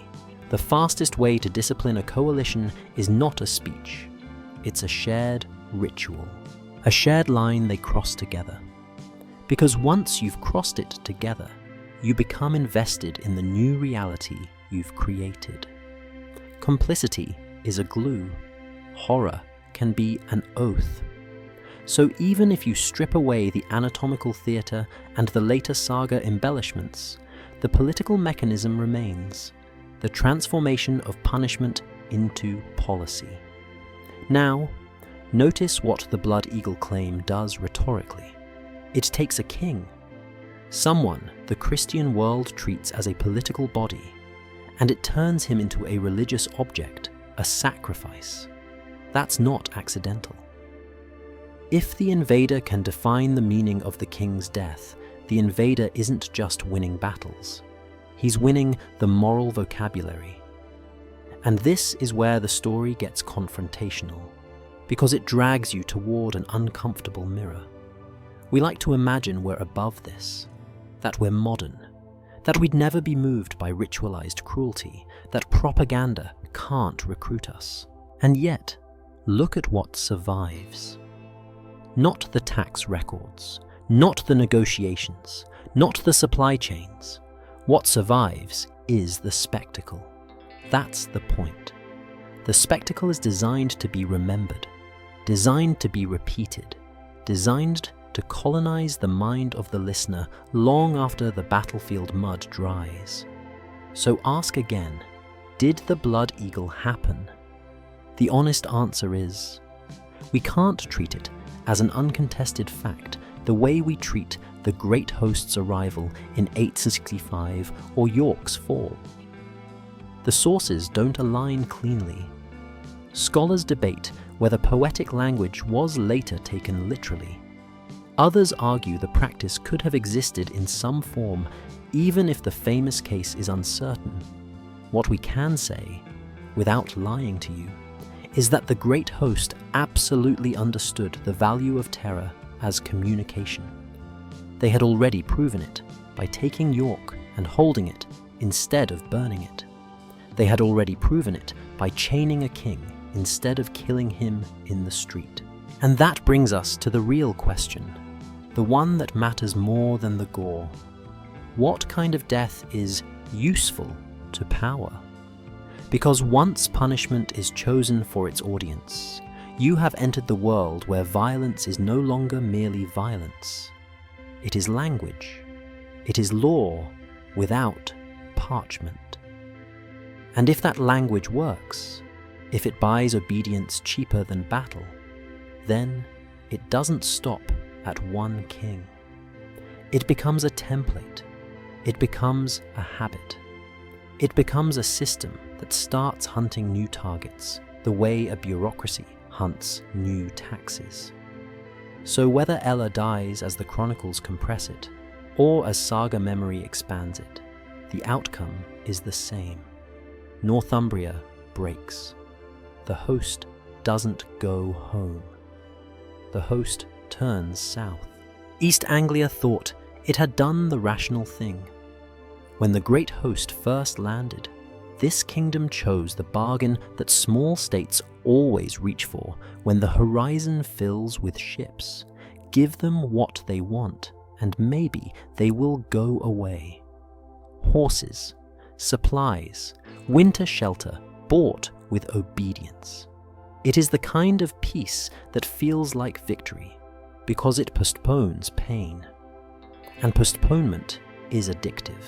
The fastest way to discipline a coalition is not a speech. It's a shared ritual, a shared line they cross together. Because once you've crossed it together, you become invested in the new reality you've created. Complicity is a glue. Horror can be an oath. So even if you strip away the anatomical theatre and the later saga embellishments, the political mechanism remains, the transformation of punishment into policy. Now, notice what the Blood Eagle claim does rhetorically. It takes a king, someone the Christian world treats as a political body, and it turns him into a religious object, a sacrifice. That's not accidental. If the invader can define the meaning of the king's death, the invader isn't just winning battles. He's winning the moral vocabulary. And this is where the story gets confrontational, because it drags you toward an uncomfortable mirror. We like to imagine we're above this, that we're modern, that we'd never be moved by ritualized cruelty, that propaganda can't recruit us. And yet, look at what survives. Not the tax records, not the negotiations, not the supply chains. What survives is the spectacle. That's the point. The spectacle is designed to be remembered, designed to be repeated, designed to colonize the mind of the listener long after the battlefield mud dries. So ask again, did the Blood Eagle happen? The honest answer is, we can't treat it as an uncontested fact the way we treat the great host's arrival in 865 or York's fall. The sources don't align cleanly. Scholars debate whether poetic language was later taken literally. Others argue the practice could have existed in some form, even if the famous case is uncertain. What we can say, without lying to you, is that the great host absolutely understood the value of terror as communication. They had already proven it by taking York and holding it instead of burning it. They had already proven it by chaining a king instead of killing him in the street. And that brings us to the real question, the one that matters more than the gore. What kind of death is useful to power? Because once punishment is chosen for its audience, you have entered the world where violence is no longer merely violence. It is language. It is law without parchment. And if that language works, if it buys obedience cheaper than battle, then it doesn't stop at one king. It becomes a template. It becomes a habit. It becomes a system that starts hunting new targets, the way a bureaucracy hunts new taxes. So whether Ella dies as the chronicles compress it, or as saga memory expands it, the outcome is the same. Northumbria breaks. The host doesn't go home. The host turns south. East Anglia thought it had done the rational thing. When the great host first landed, this kingdom chose the bargain that small states always reach for when the horizon fills with ships. Give them what they want, and maybe they will go away. Horses, supplies, winter shelter bought with obedience. It is the kind of peace that feels like victory, because it postpones pain. And postponement is addictive.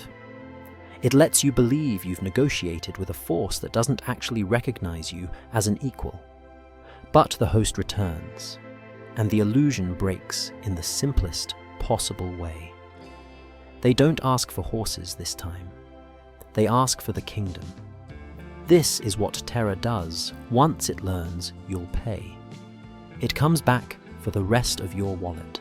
It lets you believe you've negotiated with a force that doesn't actually recognize you as an equal. But the host returns, and the illusion breaks in the simplest possible way. They don't ask for horses this time. They ask for the kingdom. This is what terror does once it learns you'll pay. It comes back for the rest of your wallet.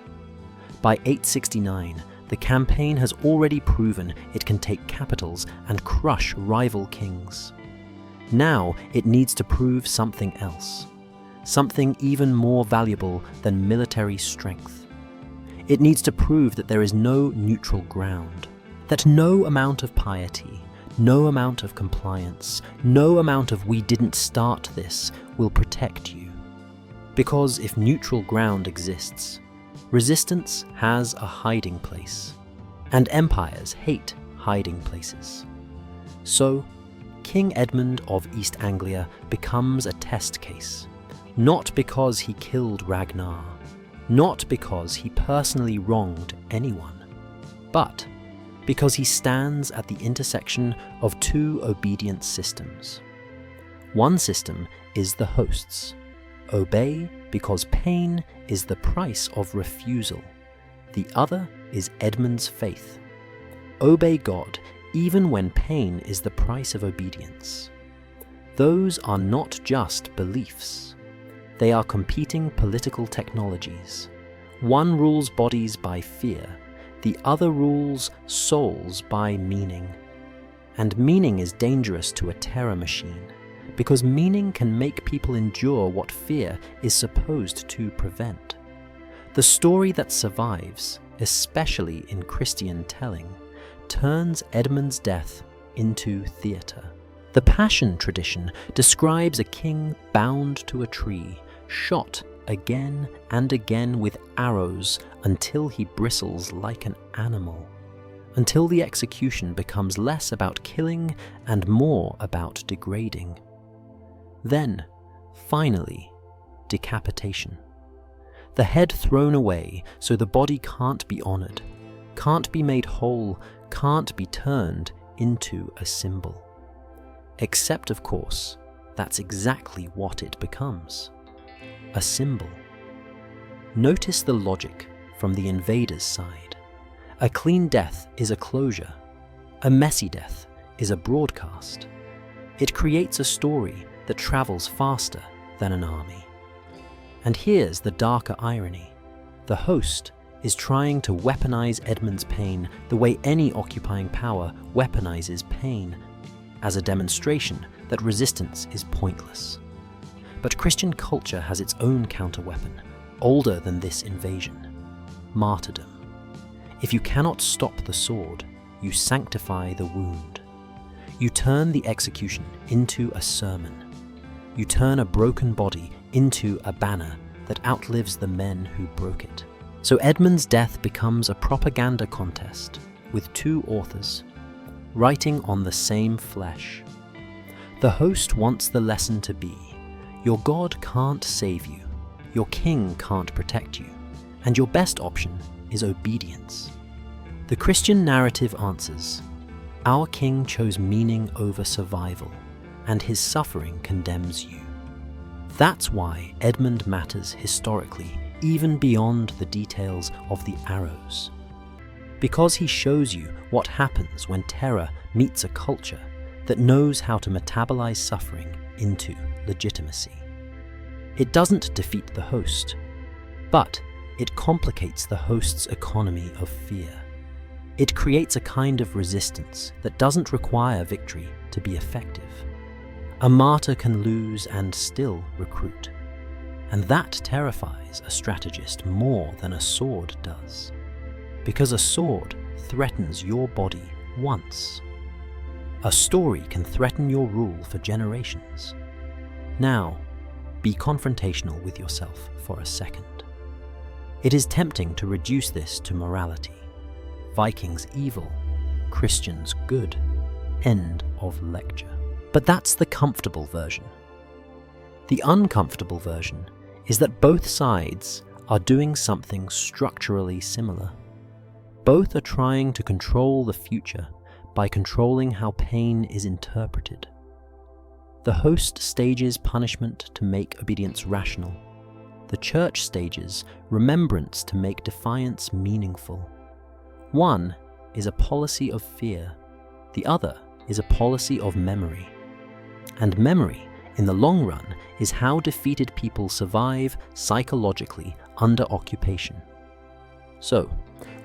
By 869, the campaign has already proven it can take capitals and crush rival kings. Now it needs to prove something else, something even more valuable than military strength. It needs to prove that there is no neutral ground, that no amount of piety, no amount of compliance, no amount of "we didn't start this" will protect you. Because if neutral ground exists, Resistance has a hiding place, and empires hate hiding places. So, King Edmund of East Anglia becomes a test case, not because he killed Ragnar, not because he personally wronged anyone, but because he stands at the intersection of two obedience systems. One system is the host's. Obey because pain is the price of refusal. The other is Edmund's faith. Obey God even when pain is the price of obedience. Those are not just beliefs. They are competing political technologies. One rules bodies by fear, the other rules souls by meaning. And meaning is dangerous to a terror machine, because meaning can make people endure what fear is supposed to prevent. The story that survives, especially in Christian telling, turns Edmund's death into theatre. The Passion tradition describes a king bound to a tree, shot again and again with arrows until he bristles like an animal, until the execution becomes less about killing and more about degrading. Then, finally, decapitation. The head thrown away so the body can't be honoured, can't be made whole, can't be turned into a symbol. Except, of course, that's exactly what it becomes. A symbol. Notice the logic from the invader's side. A clean death is a closure. A messy death is a broadcast. It creates a story that travels faster than an army. And here's the darker irony. The host is trying to weaponize Edmund's pain the way any occupying power weaponizes pain, as a demonstration that resistance is pointless. But Christian culture has its own counterweapon, older than this invasion: martyrdom. If you cannot stop the sword, you sanctify the wound. You turn the execution into a sermon. You turn a broken body into a banner that outlives the men who broke it. So Edmund's death becomes a propaganda contest with two authors, writing on the same flesh. The host wants the lesson to be: your God can't save you, your king can't protect you, and your best option is obedience. The Christian narrative answers: our king chose meaning over survival, and his suffering condemns you. That's why Edmund matters historically, even beyond the details of the arrows. Because he shows you what happens when terror meets a culture that knows how to metabolize suffering into legitimacy. It doesn't defeat the host, but it complicates the host's economy of fear. It creates a kind of resistance that doesn't require victory to be effective. A martyr can lose and still recruit, and that terrifies a strategist more than a sword does, because a sword threatens your body once. A story can threaten your rule for generations. Now, be confrontational with yourself for a second. It is tempting to reduce this to morality. Vikings evil, Christians good. End of lecture. But that's the comfortable version. The uncomfortable version is that both sides are doing something structurally similar. Both are trying to control the future by controlling how pain is interpreted. The host stages punishment to make obedience rational. The church stages remembrance to make defiance meaningful. One is a policy of fear, the other is a policy of memory. And memory, in the long run, is how defeated people survive psychologically under occupation. So,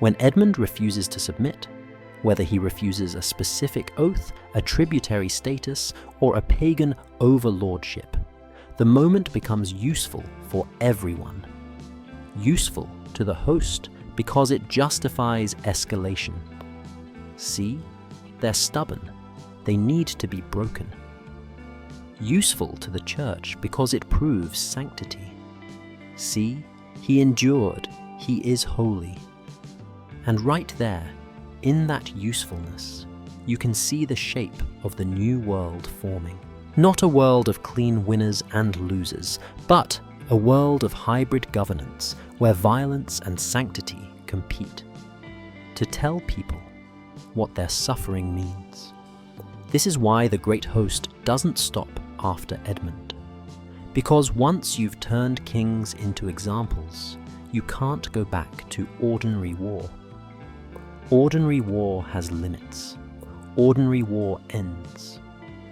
when Edmund refuses to submit, whether he refuses a specific oath, a tributary status, or a pagan overlordship, the moment becomes useful for everyone. Useful to the host because it justifies escalation. See, they're stubborn. They need to be broken. Useful to the church because it proves sanctity. See, he endured, he is holy. And right there, in that usefulness, you can see the shape of the new world forming. Not a world of clean winners and losers, but a world of hybrid governance where violence and sanctity compete. To tell people what their suffering means. This is why the great host doesn't stop after Edmund. Because once you've turned kings into examples, you can't go back to ordinary war. Ordinary war has limits. Ordinary war ends.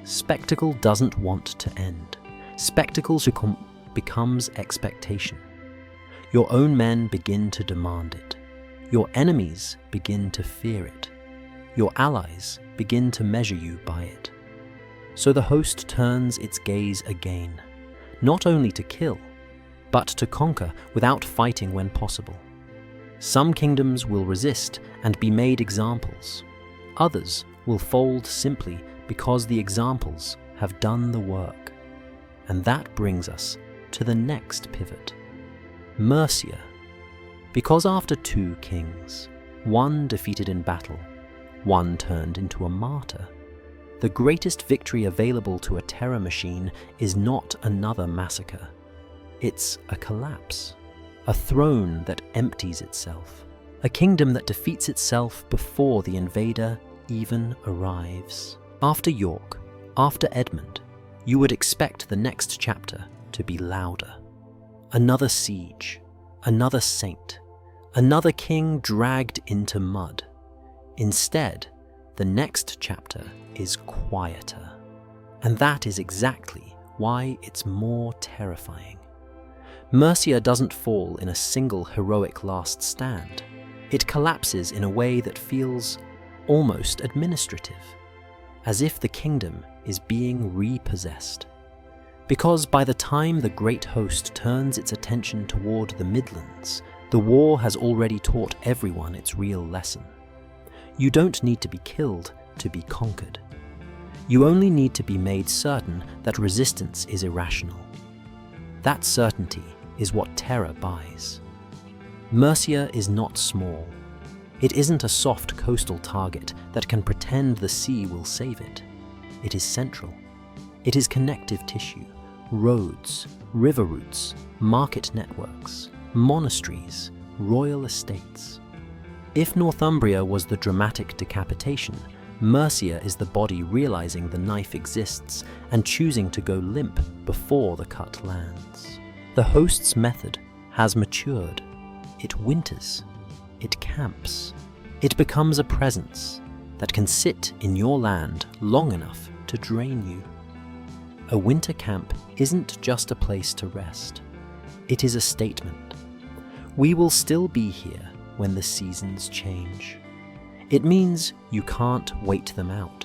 Spectacle doesn't want to end. Spectacle becomes expectation. Your own men begin to demand it. Your enemies begin to fear it. Your allies begin to measure you by it. So the host turns its gaze again, not only to kill, but to conquer without fighting when possible. Some kingdoms will resist and be made examples. Others will fold simply because the examples have done the work. And that brings us to the next pivot, Mercia. Because after 2 kings, one defeated in battle, one turned into a martyr, the greatest victory available to a terror machine is not another massacre. It's a collapse, a throne that empties itself, a kingdom that defeats itself before the invader even arrives. After York, after Edmund, you would expect the next chapter to be louder. Another siege, another saint, another king dragged into mud. Instead, the next chapter is quieter. And that is exactly why it's more terrifying. Mercia doesn't fall in a single heroic last stand. It collapses in a way that feels almost administrative, as if the kingdom is being repossessed. Because by the time the great host turns its attention toward the Midlands, the war has already taught everyone its real lesson. You don't need to be killed to be conquered. You only need to be made certain that resistance is irrational. That certainty is what terror buys. Mercia is not small. It isn't a soft coastal target that can pretend the sea will save it. It is central. It is connective tissue, roads, river routes, market networks, monasteries, royal estates. If Northumbria was the dramatic decapitation, Mercia is the body realizing the knife exists and choosing to go limp before the cut lands. The host's method has matured. It winters. It camps. It becomes a presence that can sit in your land long enough to drain you. A winter camp isn't just a place to rest. It is a statement. We will still be here when the seasons change. It means you can't wait them out.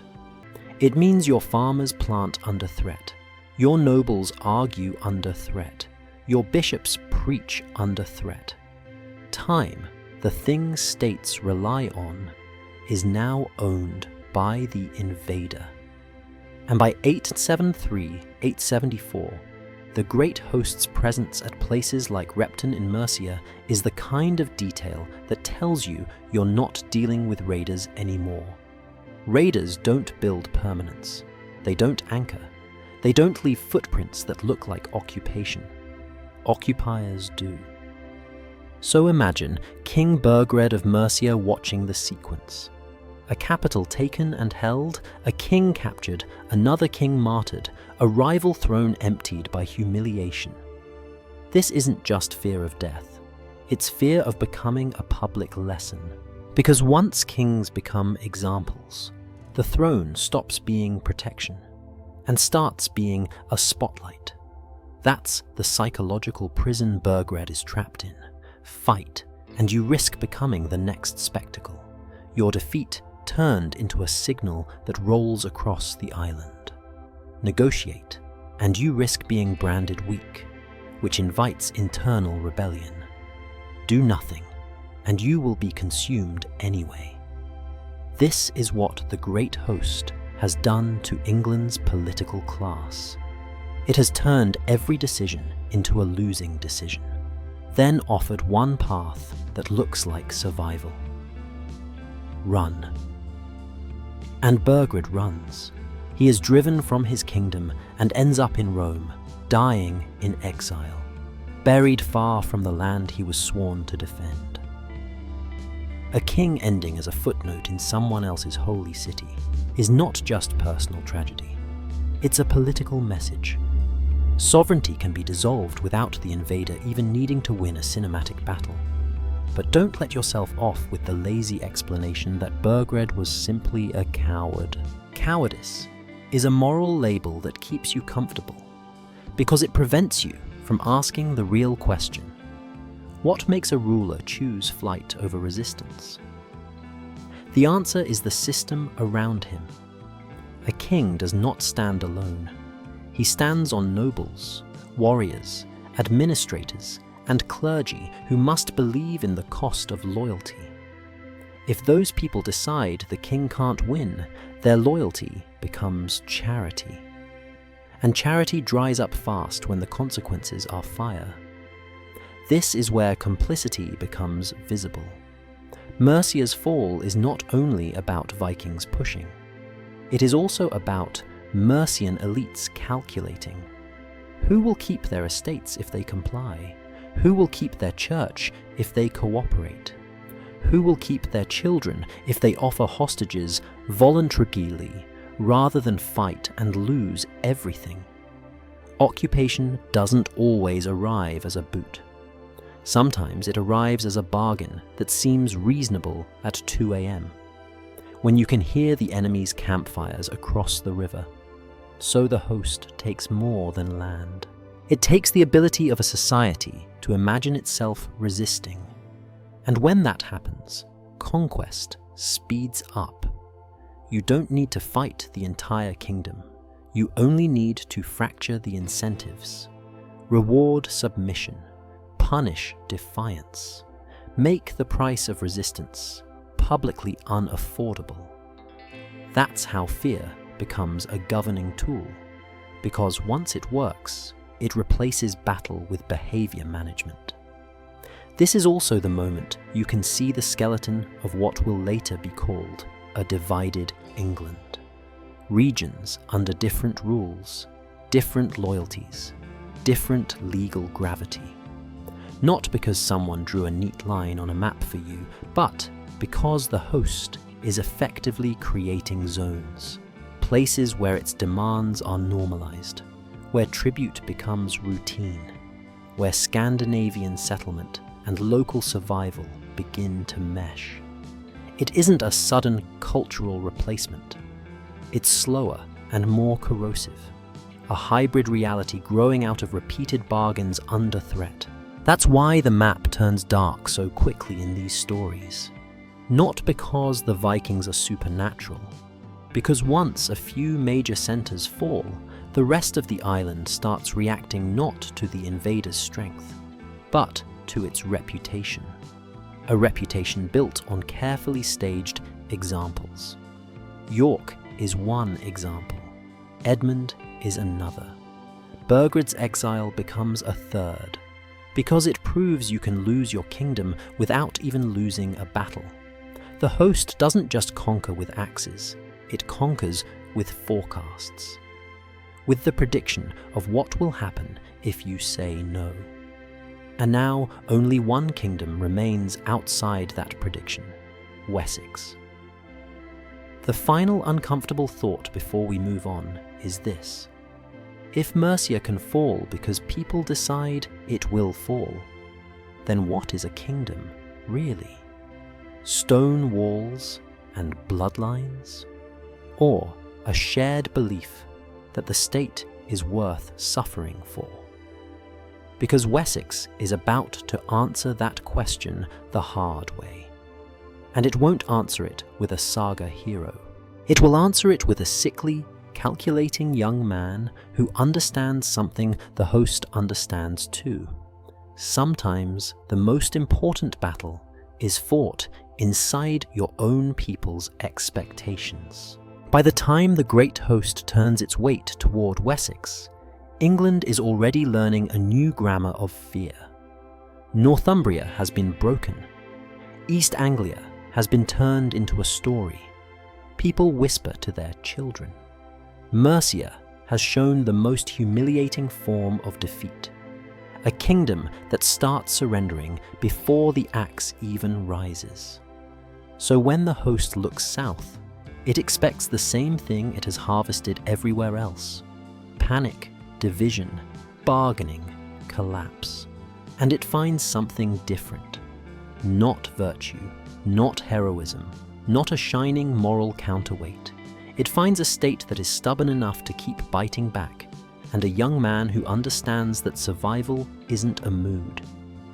It means your farmers plant under threat. Your nobles argue under threat. Your bishops preach under threat. Time, the thing states rely on, is now owned by the invader. And by 873-874, the great host's presence at places like Repton in Mercia is the kind of detail that tells you you're not dealing with raiders anymore. Raiders don't build permanence. They don't anchor. They don't leave footprints that look like occupation. Occupiers do. So imagine King Burgred of Mercia watching the sequence. A capital taken and held, a king captured, another king martyred, a rival throne emptied by humiliation. This isn't just fear of death. It's fear of becoming a public lesson. Because once kings become examples, the throne stops being protection and starts being a spotlight. That's the psychological prison Burgred is trapped in. Fight, and you risk becoming the next spectacle. Your defeat turned into a signal that rolls across the island. Negotiate, and you risk being branded weak, which invites internal rebellion. Do nothing, and you will be consumed anyway. This is what the great host has done to England's political class. It has turned every decision into a losing decision. then offered one path that looks like survival. Run. And Burgred runs. He is driven from his kingdom and ends up in Rome, dying in exile, buried far from the land he was sworn to defend. A king ending as a footnote in someone else's holy city is not just personal tragedy. It's a political message. Sovereignty can be dissolved without the invader even needing to win a cinematic battle. But don't let yourself off with the lazy explanation that Burgred was simply a coward. Cowardice is a moral label that keeps you comfortable, because it prevents you from asking the real question: what makes a ruler choose flight over resistance? The answer is the system around him. A king does not stand alone. He stands on nobles, warriors, administrators, and clergy who must believe in the cost of loyalty. If those people decide the king can't win, their loyalty becomes charity. And charity dries up fast when the consequences are fire. This is where complicity becomes visible. Mercia's fall is not only about Vikings pushing. It is also about Mercian elites calculating. Who will keep their estates if they comply? Who will keep their church if they cooperate? Who will keep their children if they offer hostages voluntarily rather than fight and lose everything? Occupation doesn't always arrive as a boot. Sometimes it arrives as a bargain that seems reasonable at 2 a.m, when you can hear the enemy's campfires across the river. So the host takes more than land. It takes the ability of a society to imagine itself resisting. And when that happens, conquest speeds up. You don't need to fight the entire kingdom. You only need to fracture the incentives. Reward submission. Punish defiance. Make the price of resistance publicly unaffordable. That's how fear becomes a governing tool, because once it works, it replaces battle with behavior management. This is also the moment you can see the skeleton of what will later be called a divided England. Regions under different rules, different loyalties, different legal gravity. Not because someone drew a neat line on a map for you, but because the host is effectively creating zones, places where its demands are normalized, where tribute becomes routine, where Scandinavian settlement and local survival begin to mesh. It isn't a sudden cultural replacement. It's slower and more corrosive, a hybrid reality growing out of repeated bargains under threat. That's why the map turns dark so quickly in these stories. Not because the Vikings are supernatural, because once a few major centers fall, the rest of the island starts reacting not to the invader's strength, but to its reputation. A reputation built on carefully staged examples. York is one example. Edmund is another. Burgred's exile becomes a third, because it proves you can lose your kingdom without even losing a battle. The host doesn't just conquer with axes, it conquers with forecasts, with the prediction of what will happen if you say no. And now only one kingdom remains outside that prediction: Wessex. The final uncomfortable thought before we move on is this: if Mercia can fall because people decide it will fall, then what is a kingdom, really? Stone walls and bloodlines? Or a shared belief that the state is worth suffering for? Because Wessex is about to answer that question the hard way. And it won't answer it with a saga hero. It will answer it with a sickly, calculating young man who understands something the host understands too. Sometimes the most important battle is fought inside your own people's expectations. By the time the great host turns its weight toward Wessex, England is already learning a new grammar of fear. Northumbria has been broken. East Anglia has been turned into a story. People whisper to their children. Mercia has shown the most humiliating form of defeat. A kingdom that starts surrendering before the axe even rises. So when the host looks south, it expects the same thing it has harvested everywhere else. Panic, division, bargaining, collapse. And it finds something different. Not virtue, not heroism, not a shining moral counterweight. It finds a state that is stubborn enough to keep biting back, and a young man who understands that survival isn't a mood,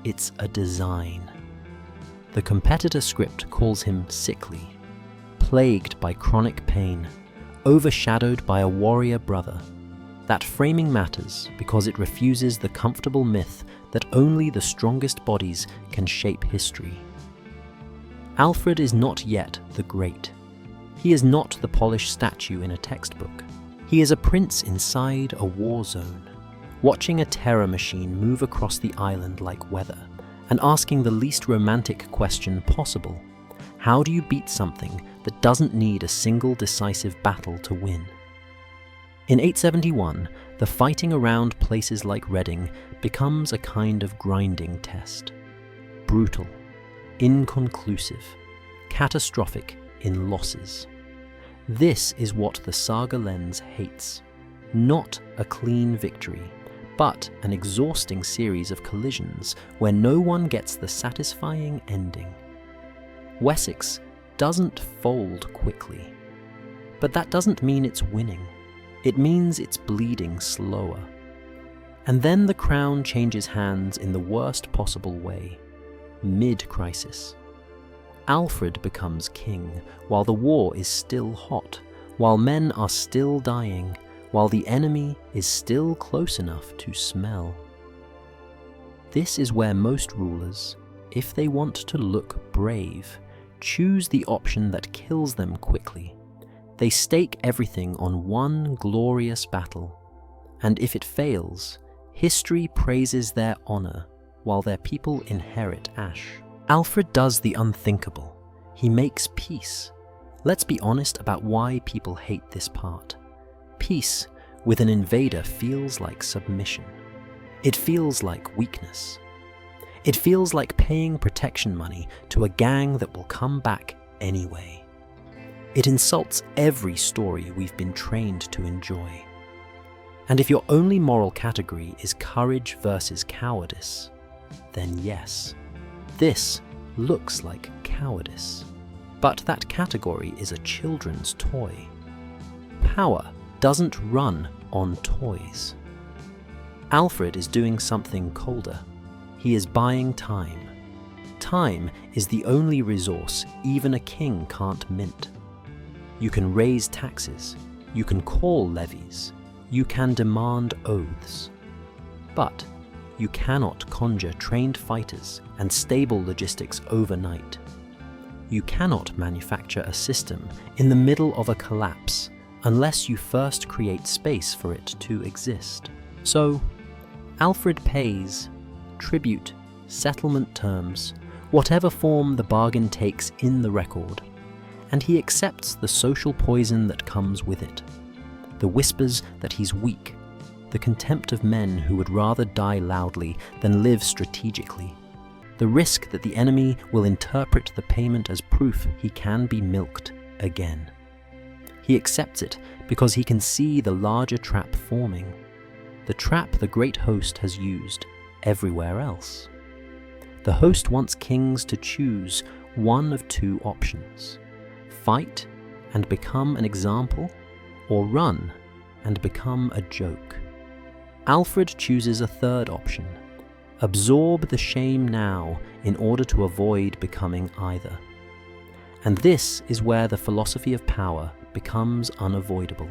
it's a design. The competitor script calls him sickly, plagued by chronic pain, overshadowed by a warrior brother. That framing matters because it refuses the comfortable myth that only the strongest bodies can shape history. Alfred is not yet the great. He is not the polished statue in a textbook. He is a prince inside a war zone, watching a terror machine move across the island like weather, and asking the least romantic question possible. How do you beat something that doesn't need a single decisive battle to win? In 871, the fighting around places like Reading becomes a kind of grinding test. Brutal, inconclusive, catastrophic in losses. This is what the saga lens hates. Not a clean victory, but an exhausting series of collisions where no one gets the satisfying ending. Wessex doesn't fold quickly, but that doesn't mean it's winning. It means it's bleeding slower. And then the crown changes hands in the worst possible way, mid-crisis. Alfred becomes king while the war is still hot, while men are still dying, while the enemy is still close enough to smell. This is where most rulers, if they want to look brave, choose the option that kills them quickly. They stake everything on one glorious battle, and if it fails, history praises their honor while their people inherit ash. Alfred does the unthinkable. He makes peace. Let's be honest about why people hate this part. Peace with an invader feels like submission. It feels like weakness. It feels like paying protection money to a gang that will come back anyway. It insults every story we've been trained to enjoy. And if your only moral category is courage versus cowardice, then yes, this looks like cowardice. But that category is a children's toy. Power doesn't run on toys. Alfred is doing something colder. He is buying time. Time is the only resource even a king can't mint. You can raise taxes, you can call levies, you can demand oaths. But you cannot conjure trained fighters and stable logistics overnight. You cannot manufacture a system in the middle of a collapse unless you first create space for it to exist. So, Alfred pays tribute, settlement terms, whatever form the bargain takes in the record, and he accepts the social poison that comes with it. The whispers that he's weak, the contempt of men who would rather die loudly than live strategically, the risk that the enemy will interpret the payment as proof he can be milked again. He accepts it because he can see the larger trap forming, the trap the great host has used everywhere else. The host wants kings to choose one of two options: fight and become an example, or run and become a joke. Alfred chooses a third option: absorb the shame now in order to avoid becoming either. And this is where the philosophy of power becomes unavoidable.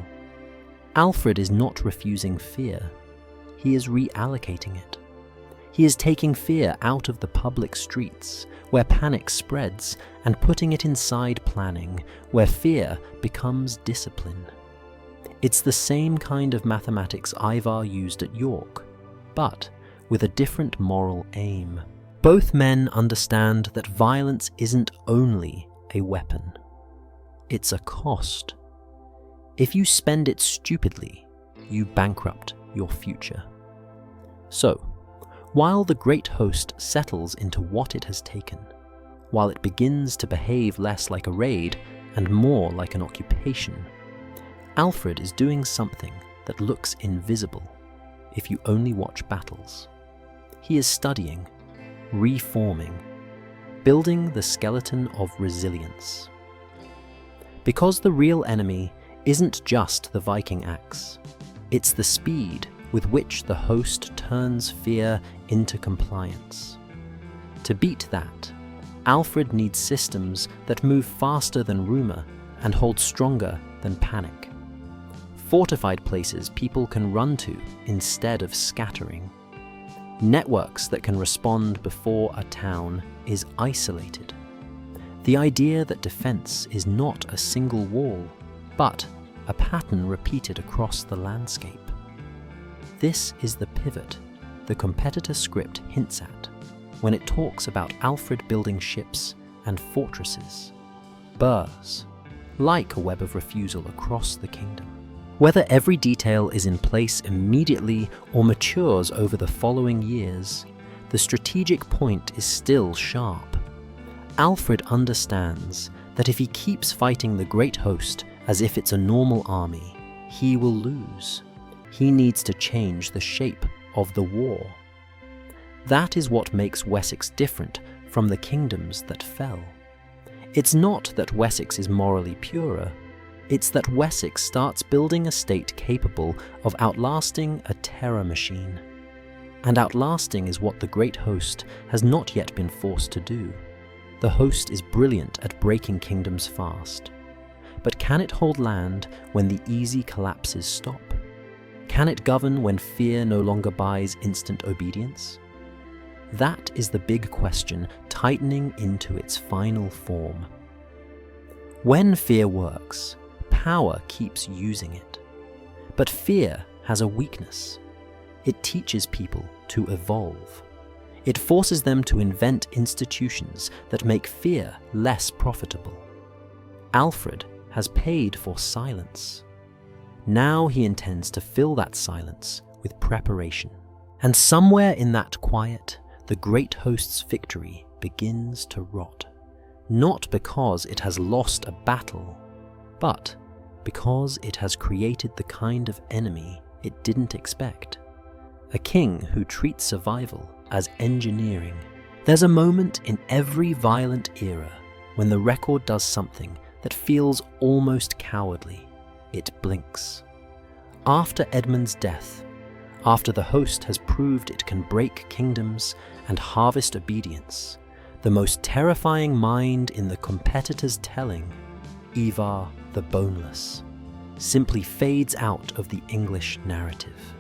Alfred is not refusing fear, he is reallocating it. He is taking fear out of the public streets, where panic spreads, and putting it inside planning, where fear becomes discipline. It's the same kind of mathematics Ivar used at York, but with a different moral aim. Both men understand that violence isn't only a weapon. It's a cost. If you spend it stupidly, you bankrupt your future. So, while the great host settles into what it has taken, while it begins to behave less like a raid and more like an occupation, Alfred is doing something that looks invisible if you only watch battles. He is studying, reforming, building the skeleton of resilience. Because the real enemy isn't just the Viking axe, it's the speed with which the host turns fear into compliance. To beat that, Alfred needs systems that move faster than rumor and hold stronger than panic. Fortified places people can run to instead of scattering. Networks that can respond before a town is isolated. The idea that defense is not a single wall, but a pattern repeated across the landscape. This is the pivot the competitor script hints at when it talks about Alfred building ships and fortresses, burhs, like a web of refusal across the kingdom. Whether every detail is in place immediately or matures over the following years, the strategic point is still sharp. Alfred understands that if he keeps fighting the great host as if it's a normal army, he will lose. He needs to change the shape of the war. That is what makes Wessex different from the kingdoms that fell. It's not that Wessex is morally purer, it's that Wessex starts building a state capable of outlasting a terror machine. And outlasting is what the great host has not yet been forced to do. The host is brilliant at breaking kingdoms fast. But can it hold land when the easy collapses stop? Can it govern when fear no longer buys instant obedience? That is the big question tightening into its final form. When fear works, power keeps using it. But fear has a weakness. It teaches people to evolve. It forces them to invent institutions that make fear less profitable. Alfred has paid for silence. Now he intends to fill that silence with preparation. And somewhere in that quiet, the great host's victory begins to rot. Not because it has lost a battle, but because it has created the kind of enemy it didn't expect. A king who treats survival as engineering. There's a moment in every violent era when the record does something that feels almost cowardly. It blinks. After Edmund's death, after the host has proved it can break kingdoms and harvest obedience, the most terrifying mind in the competitor's telling, Ivar the Boneless, simply fades out of the English narrative.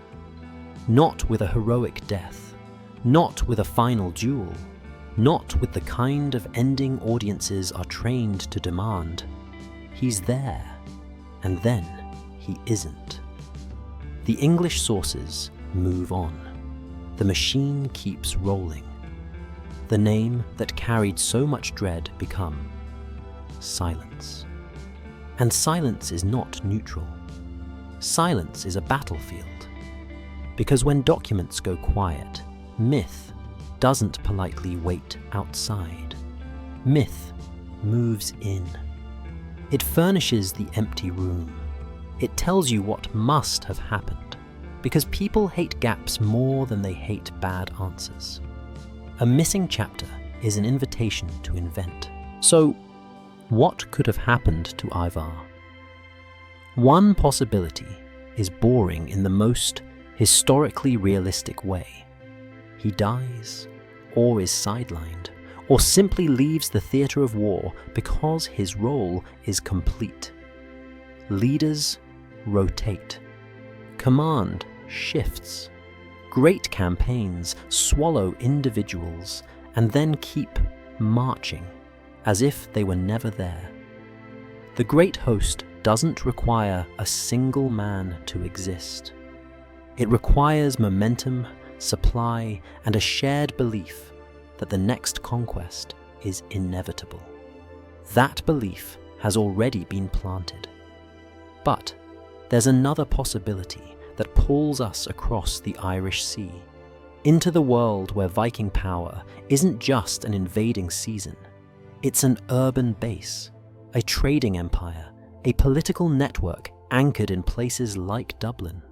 Not with a heroic death, not with a final duel, not with the kind of ending audiences are trained to demand. He's there, and then he isn't. The English sources move on. The machine keeps rolling. The name that carried so much dread become silence. And silence is not neutral. Silence is a battlefield. Because when documents go quiet, myth doesn't politely wait outside. Myth moves in. It furnishes the empty room. It tells you what must have happened, because people hate gaps more than they hate bad answers. A missing chapter is an invitation to invent. So, what could have happened to Ivar? One possibility is boring in the most historically realistic way. He dies, or is sidelined, or simply leaves the theatre of war because his role is complete. Leaders rotate. Command shifts. Great campaigns swallow individuals and then keep marching as if they were never there. The great host doesn't require a single man to exist. It requires momentum, supply, and a shared belief that the next conquest is inevitable. That belief has already been planted. But there's another possibility that pulls us across the Irish Sea, into the world where Viking power isn't just an invading season. It's an urban base, a trading empire, a political network anchored in places like Dublin.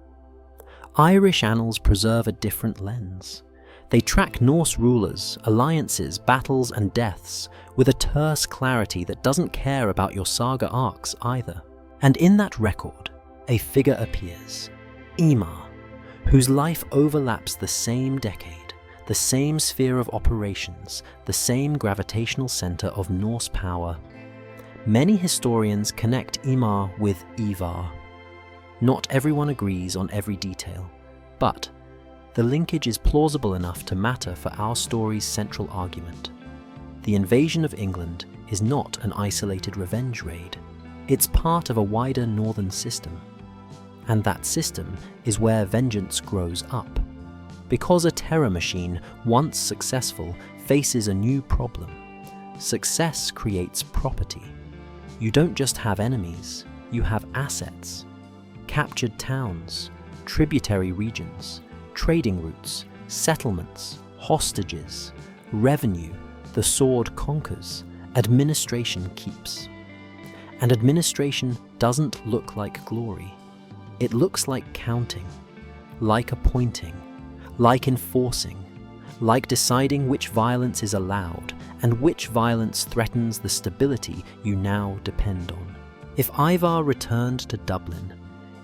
Irish annals preserve a different lens. They track Norse rulers, alliances, battles, and deaths with a terse clarity that doesn't care about your saga arcs either. And in that record, a figure appears, Eamar, whose life overlaps the same decade, the same sphere of operations, the same gravitational center of Norse power. Many historians connect Eamar with Ivar. Not everyone agrees on every detail, but the linkage is plausible enough to matter for our story's central argument. The invasion of England is not an isolated revenge raid. It's part of a wider northern system. And that system is where vengeance grows up. Because a terror machine, once successful, faces a new problem. Success creates property. You don't just have enemies, you have assets. Captured towns, tributary regions, trading routes, settlements, hostages, revenue. The sword conquers, administration keeps. And administration doesn't look like glory. It looks like counting, like appointing, like enforcing, like deciding which violence is allowed and which violence threatens the stability you now depend on. If Ivar returned to Dublin,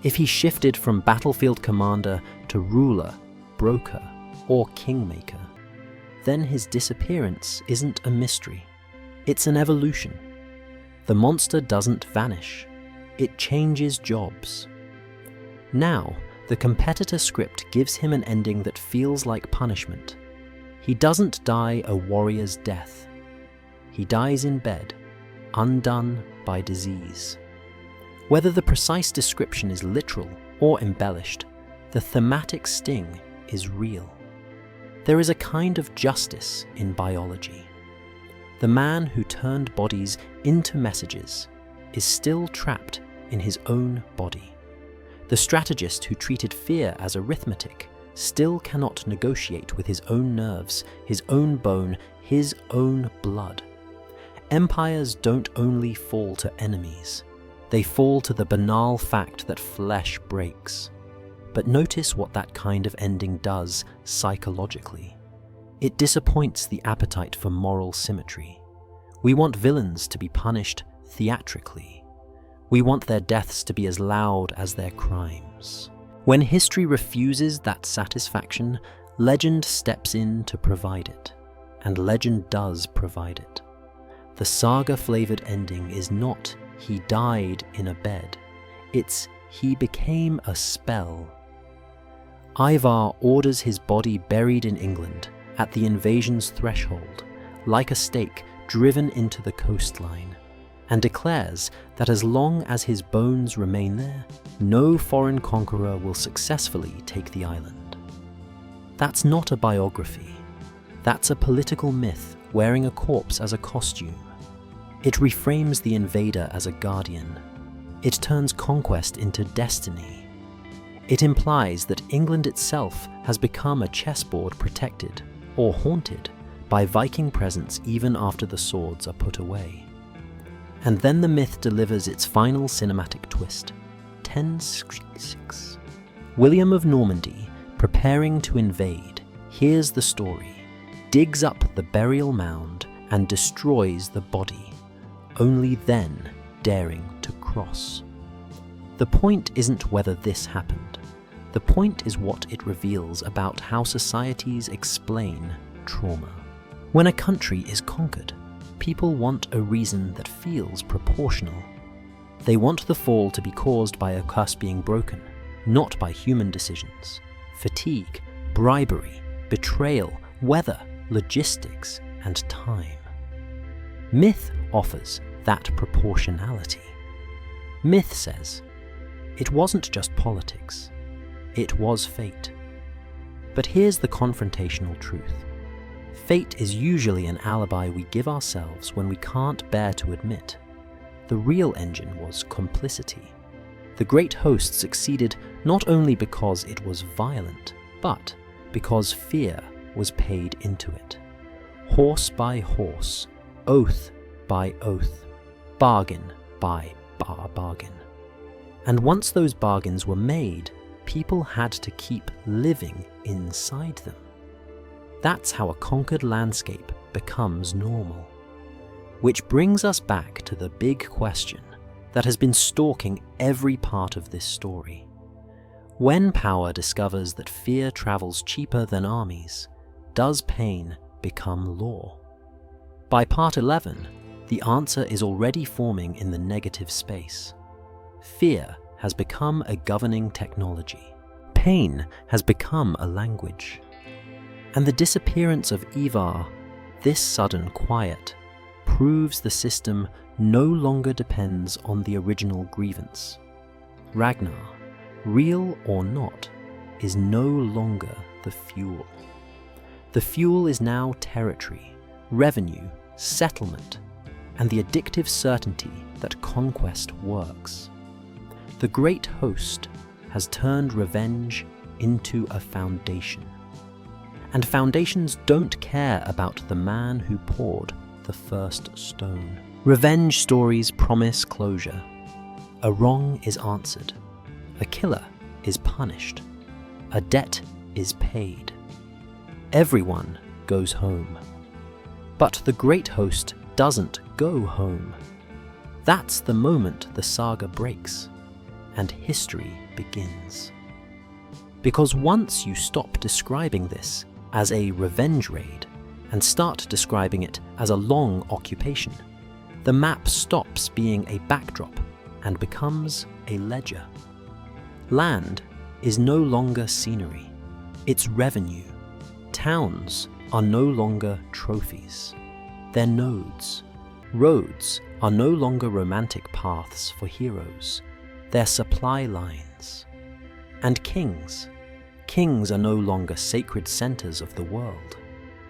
if he shifted from battlefield commander to ruler, broker, or kingmaker, then his disappearance isn't a mystery. It's an evolution. The monster doesn't vanish. It changes jobs. Now, the competitor script gives him an ending that feels like punishment. He doesn't die a warrior's death. He dies in bed, undone by disease. Whether the precise description is literal or embellished, the thematic sting is real. There is a kind of justice in biology. The man who turned bodies into messages is still trapped in his own body. The strategist who treated fear as arithmetic still cannot negotiate with his own nerves, his own bone, his own blood. Empires don't only fall to enemies, they fall to the banal fact that flesh breaks. But notice what that kind of ending does psychologically. It disappoints the appetite for moral symmetry. We want villains to be punished theatrically. We want their deaths to be as loud as their crimes. When history refuses that satisfaction, legend steps in to provide it. And legend does provide it. The saga-flavored ending is not "he died in a bed." It's "he became a spell." Ivar orders his body buried in England at the invasion's threshold, like a stake driven into the coastline, and declares that as long as his bones remain there, no foreign conqueror will successfully take the island. That's not a biography. That's a political myth wearing a corpse as a costume. It reframes the invader as a guardian. It turns conquest into destiny. It implies that England itself has become a chessboard protected, or haunted, by Viking presence even after the swords are put away. And then the myth delivers its final cinematic twist. 1066. William of Normandy, preparing to invade, hears the story, digs up the burial mound, and destroys the body, only then daring to cross. The point isn't whether this happened. The point is what it reveals about how societies explain trauma. When a country is conquered, people want a reason that feels proportional. They want the fall to be caused by a curse being broken, not by human decisions. Fatigue, bribery, betrayal, weather, logistics, and time. Myth offers that proportionality. Myth says, it wasn't just politics, it was fate. But here's the confrontational truth. Fate is usually an alibi we give ourselves when we can't bear to admit. The real engine was complicity. The great host succeeded not only because it was violent, but because fear was paid into it. Horse by horse, oath by oath, bargain by bargain. And once those bargains were made, people had to keep living inside them. That's how a conquered landscape becomes normal. Which brings us back to the big question that has been stalking every part of this story. When power discovers that fear travels cheaper than armies, does pain become law? By part 11, the answer is already forming in the negative space. Fear has become a governing technology. Pain has become a language. And the disappearance of Ivar, this sudden quiet, proves the system no longer depends on the original grievance. Ragnar, real or not, is no longer the fuel. The fuel is now territory, revenue, settlement, and the addictive certainty that conquest works. The great host has turned revenge into a foundation. And foundations don't care about the man who poured the first stone. Revenge stories promise closure. A wrong is answered. A killer is punished. A debt is paid. Everyone goes home. But the great host doesn't go home. That's the moment the saga breaks and history begins. Because once you stop describing this as a revenge raid and start describing it as a long occupation, the map stops being a backdrop and becomes a ledger. Land is no longer scenery, it's revenue. Towns are no longer trophies, they're nodes. Roads are no longer romantic paths for heroes, they're supply lines. And kings are no longer sacred centers of the world.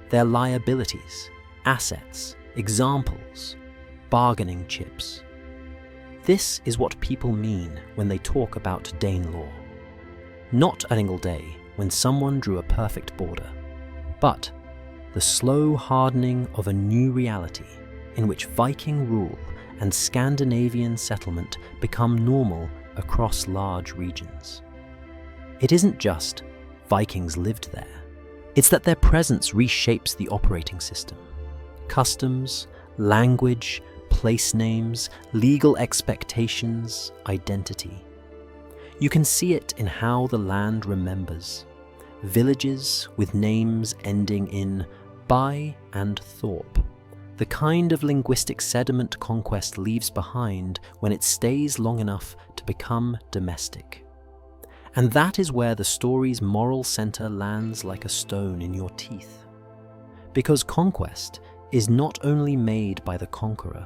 They're liabilities, assets, examples, bargaining chips. This is what people mean when they talk about Danelaw. Not a single day when someone drew a perfect border, but the slow hardening of a new reality in which Viking rule and Scandinavian settlement become normal across large regions. It isn't just Vikings lived there, it's that their presence reshapes the operating system. Customs, language, place names, legal expectations, identity. You can see it in how the land remembers. Villages with names ending in by and Thorpe. The kind of linguistic sediment conquest leaves behind when it stays long enough to become domestic. And that is where the story's moral center lands like a stone in your teeth. Because conquest is not only made by the conqueror,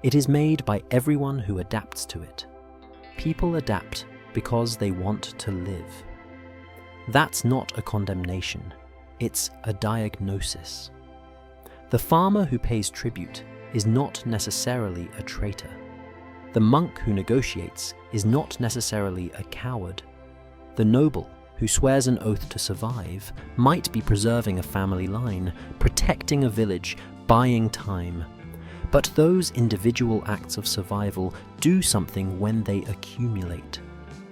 it is made by everyone who adapts to it. People adapt because they want to live. That's not a condemnation, it's a diagnosis. The farmer who pays tribute is not necessarily a traitor. The monk who negotiates is not necessarily a coward. The noble who swears an oath to survive might be preserving a family line, protecting a village, buying time. But those individual acts of survival do something when they accumulate.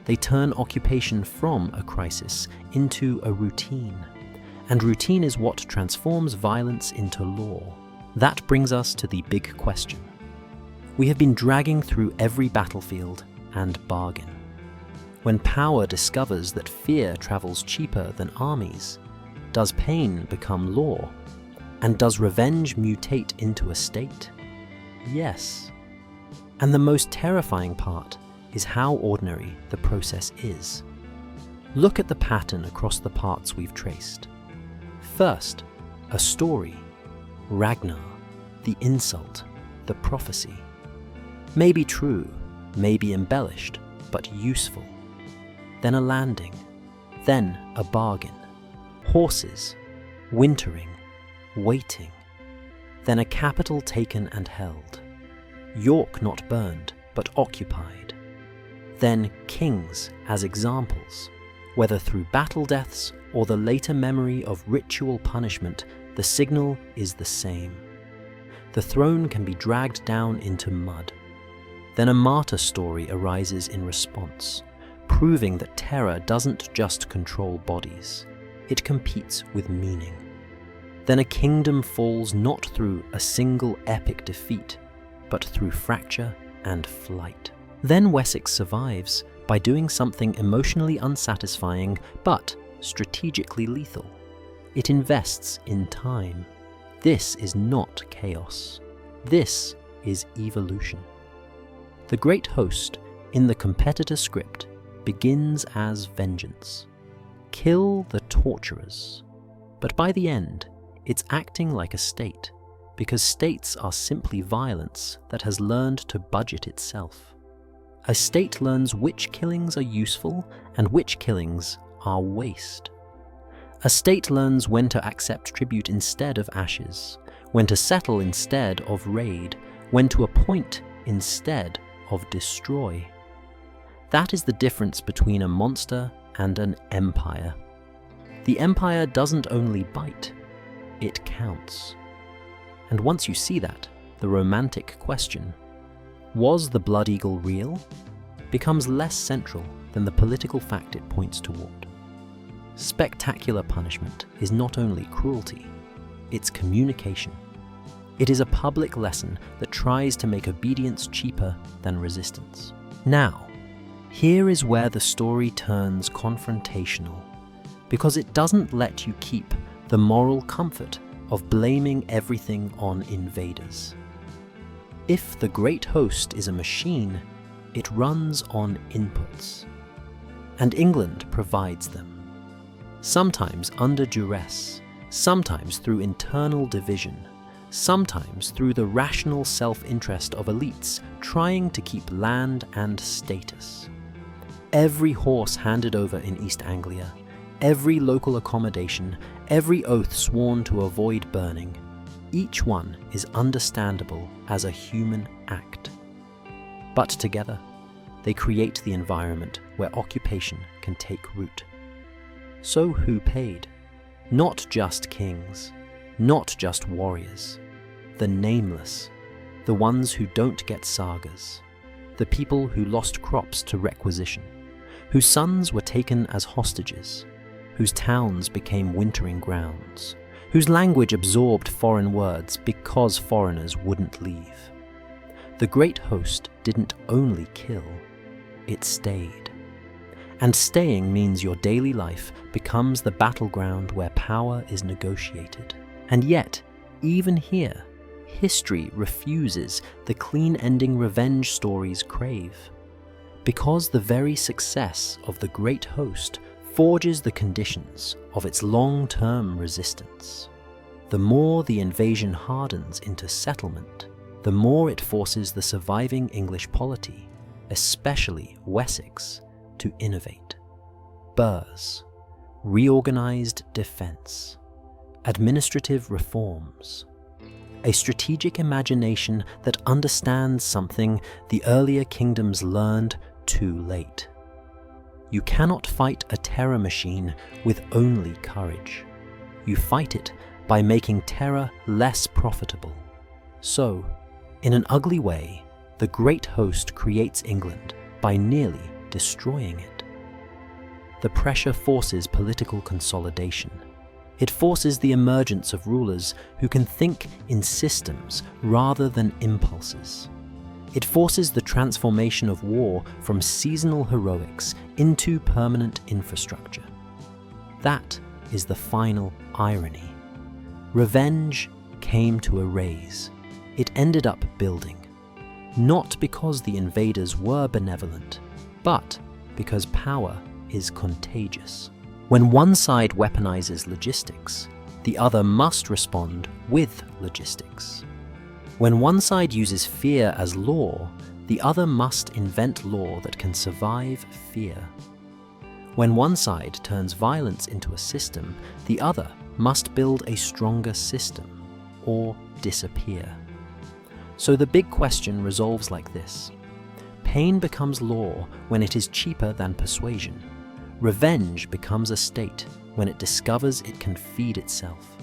They turn occupation from a crisis into a routine. And routine is what transforms violence into law. That brings us to the big question. We have been dragging through every battlefield and bargain. When power discovers that fear travels cheaper than armies, does pain become law? And does revenge mutate into a state? Yes. And the most terrifying part is how ordinary the process is. Look at the pattern across the parts we've traced. First, a story, Ragnar, the insult, the prophecy. Maybe true, maybe embellished, but useful. Then a landing, then a bargain. Horses, wintering, waiting. Then a capital taken and held. York not burned, but occupied. Then kings as examples, whether through battle deaths or the later memory of ritual punishment, the signal is the same. The throne can be dragged down into mud. Then a martyr story arises in response, proving that terror doesn't just control bodies, it competes with meaning. Then a kingdom falls not through a single epic defeat, but through fracture and flight. Then Wessex survives by doing something emotionally unsatisfying but strategically lethal. It invests in time. This is not chaos. This is evolution. The great host in the competitor script begins as vengeance. Kill the torturers. But by the end, it's acting like a state, because states are simply violence that has learned to budget itself. A state learns which killings are useful and which killings are waste. A state learns when to accept tribute instead of ashes, when to settle instead of raid, when to appoint instead of destroy. That is the difference between a monster and an empire. The empire doesn't only bite, it counts. And once you see that, the romantic question, was the blood eagle real, becomes less central than the political fact it points toward. Spectacular punishment is not only cruelty, it's communication. It is a public lesson that tries to make obedience cheaper than resistance. Now, here is where the story turns confrontational, because it doesn't let you keep the moral comfort of blaming everything on invaders. If the great host is a machine, it runs on inputs. And England provides them. Sometimes under duress, sometimes through internal division, sometimes through the rational self-interest of elites trying to keep land and status. Every horse handed over in East Anglia, every local accommodation, every oath sworn to avoid burning, each one is understandable as a human act. But together, they create the environment where occupation can take root. So who paid? Not just kings, not just warriors, the nameless, the ones who don't get sagas, the people who lost crops to requisition, whose sons were taken as hostages, whose towns became wintering grounds, whose language absorbed foreign words because foreigners wouldn't leave. The great host didn't only kill, it stayed. And staying means your daily life becomes the battleground where power is negotiated. And yet, even here, history refuses the clean-ending revenge stories crave. Because the very success of the great host forges the conditions of its long-term resistance. The more the invasion hardens into settlement, the more it forces the surviving English polity, especially Wessex, to innovate. Burrs, reorganized defense, administrative reforms, a strategic imagination that understands something the earlier kingdoms learned too late. You cannot fight a terror machine with only courage. You fight it by making terror less profitable. So, in an ugly way, the great host creates England by nearly destroying it. The pressure forces political consolidation. It forces the emergence of rulers who can think in systems rather than impulses. It forces the transformation of war from seasonal heroics into permanent infrastructure. That is the final irony. Revenge came to erase. It ended up building. Not because the invaders were benevolent, but because power is contagious. When one side weaponizes logistics, the other must respond with logistics. When one side uses fear as law, the other must invent law that can survive fear. When one side turns violence into a system, the other must build a stronger system or disappear. So the big question resolves like this. Pain becomes law when it is cheaper than persuasion. Revenge becomes a state when it discovers it can feed itself.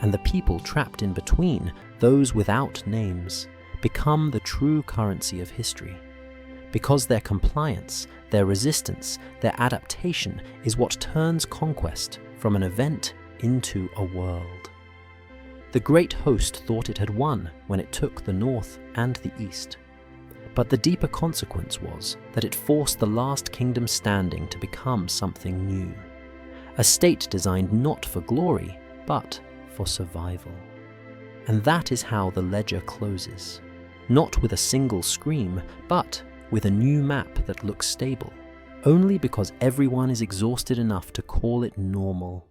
And the people trapped in between, those without names, become the true currency of history. Because their compliance, their resistance, their adaptation is what turns conquest from an event into a world. The great host thought it had won when it took the north and the east. But the deeper consequence was that it forced the last kingdom standing to become something new. A state designed not for glory, but for survival. And that is how the ledger closes. Not with a single scream, but with a new map that looks stable, only because everyone is exhausted enough to call it normal.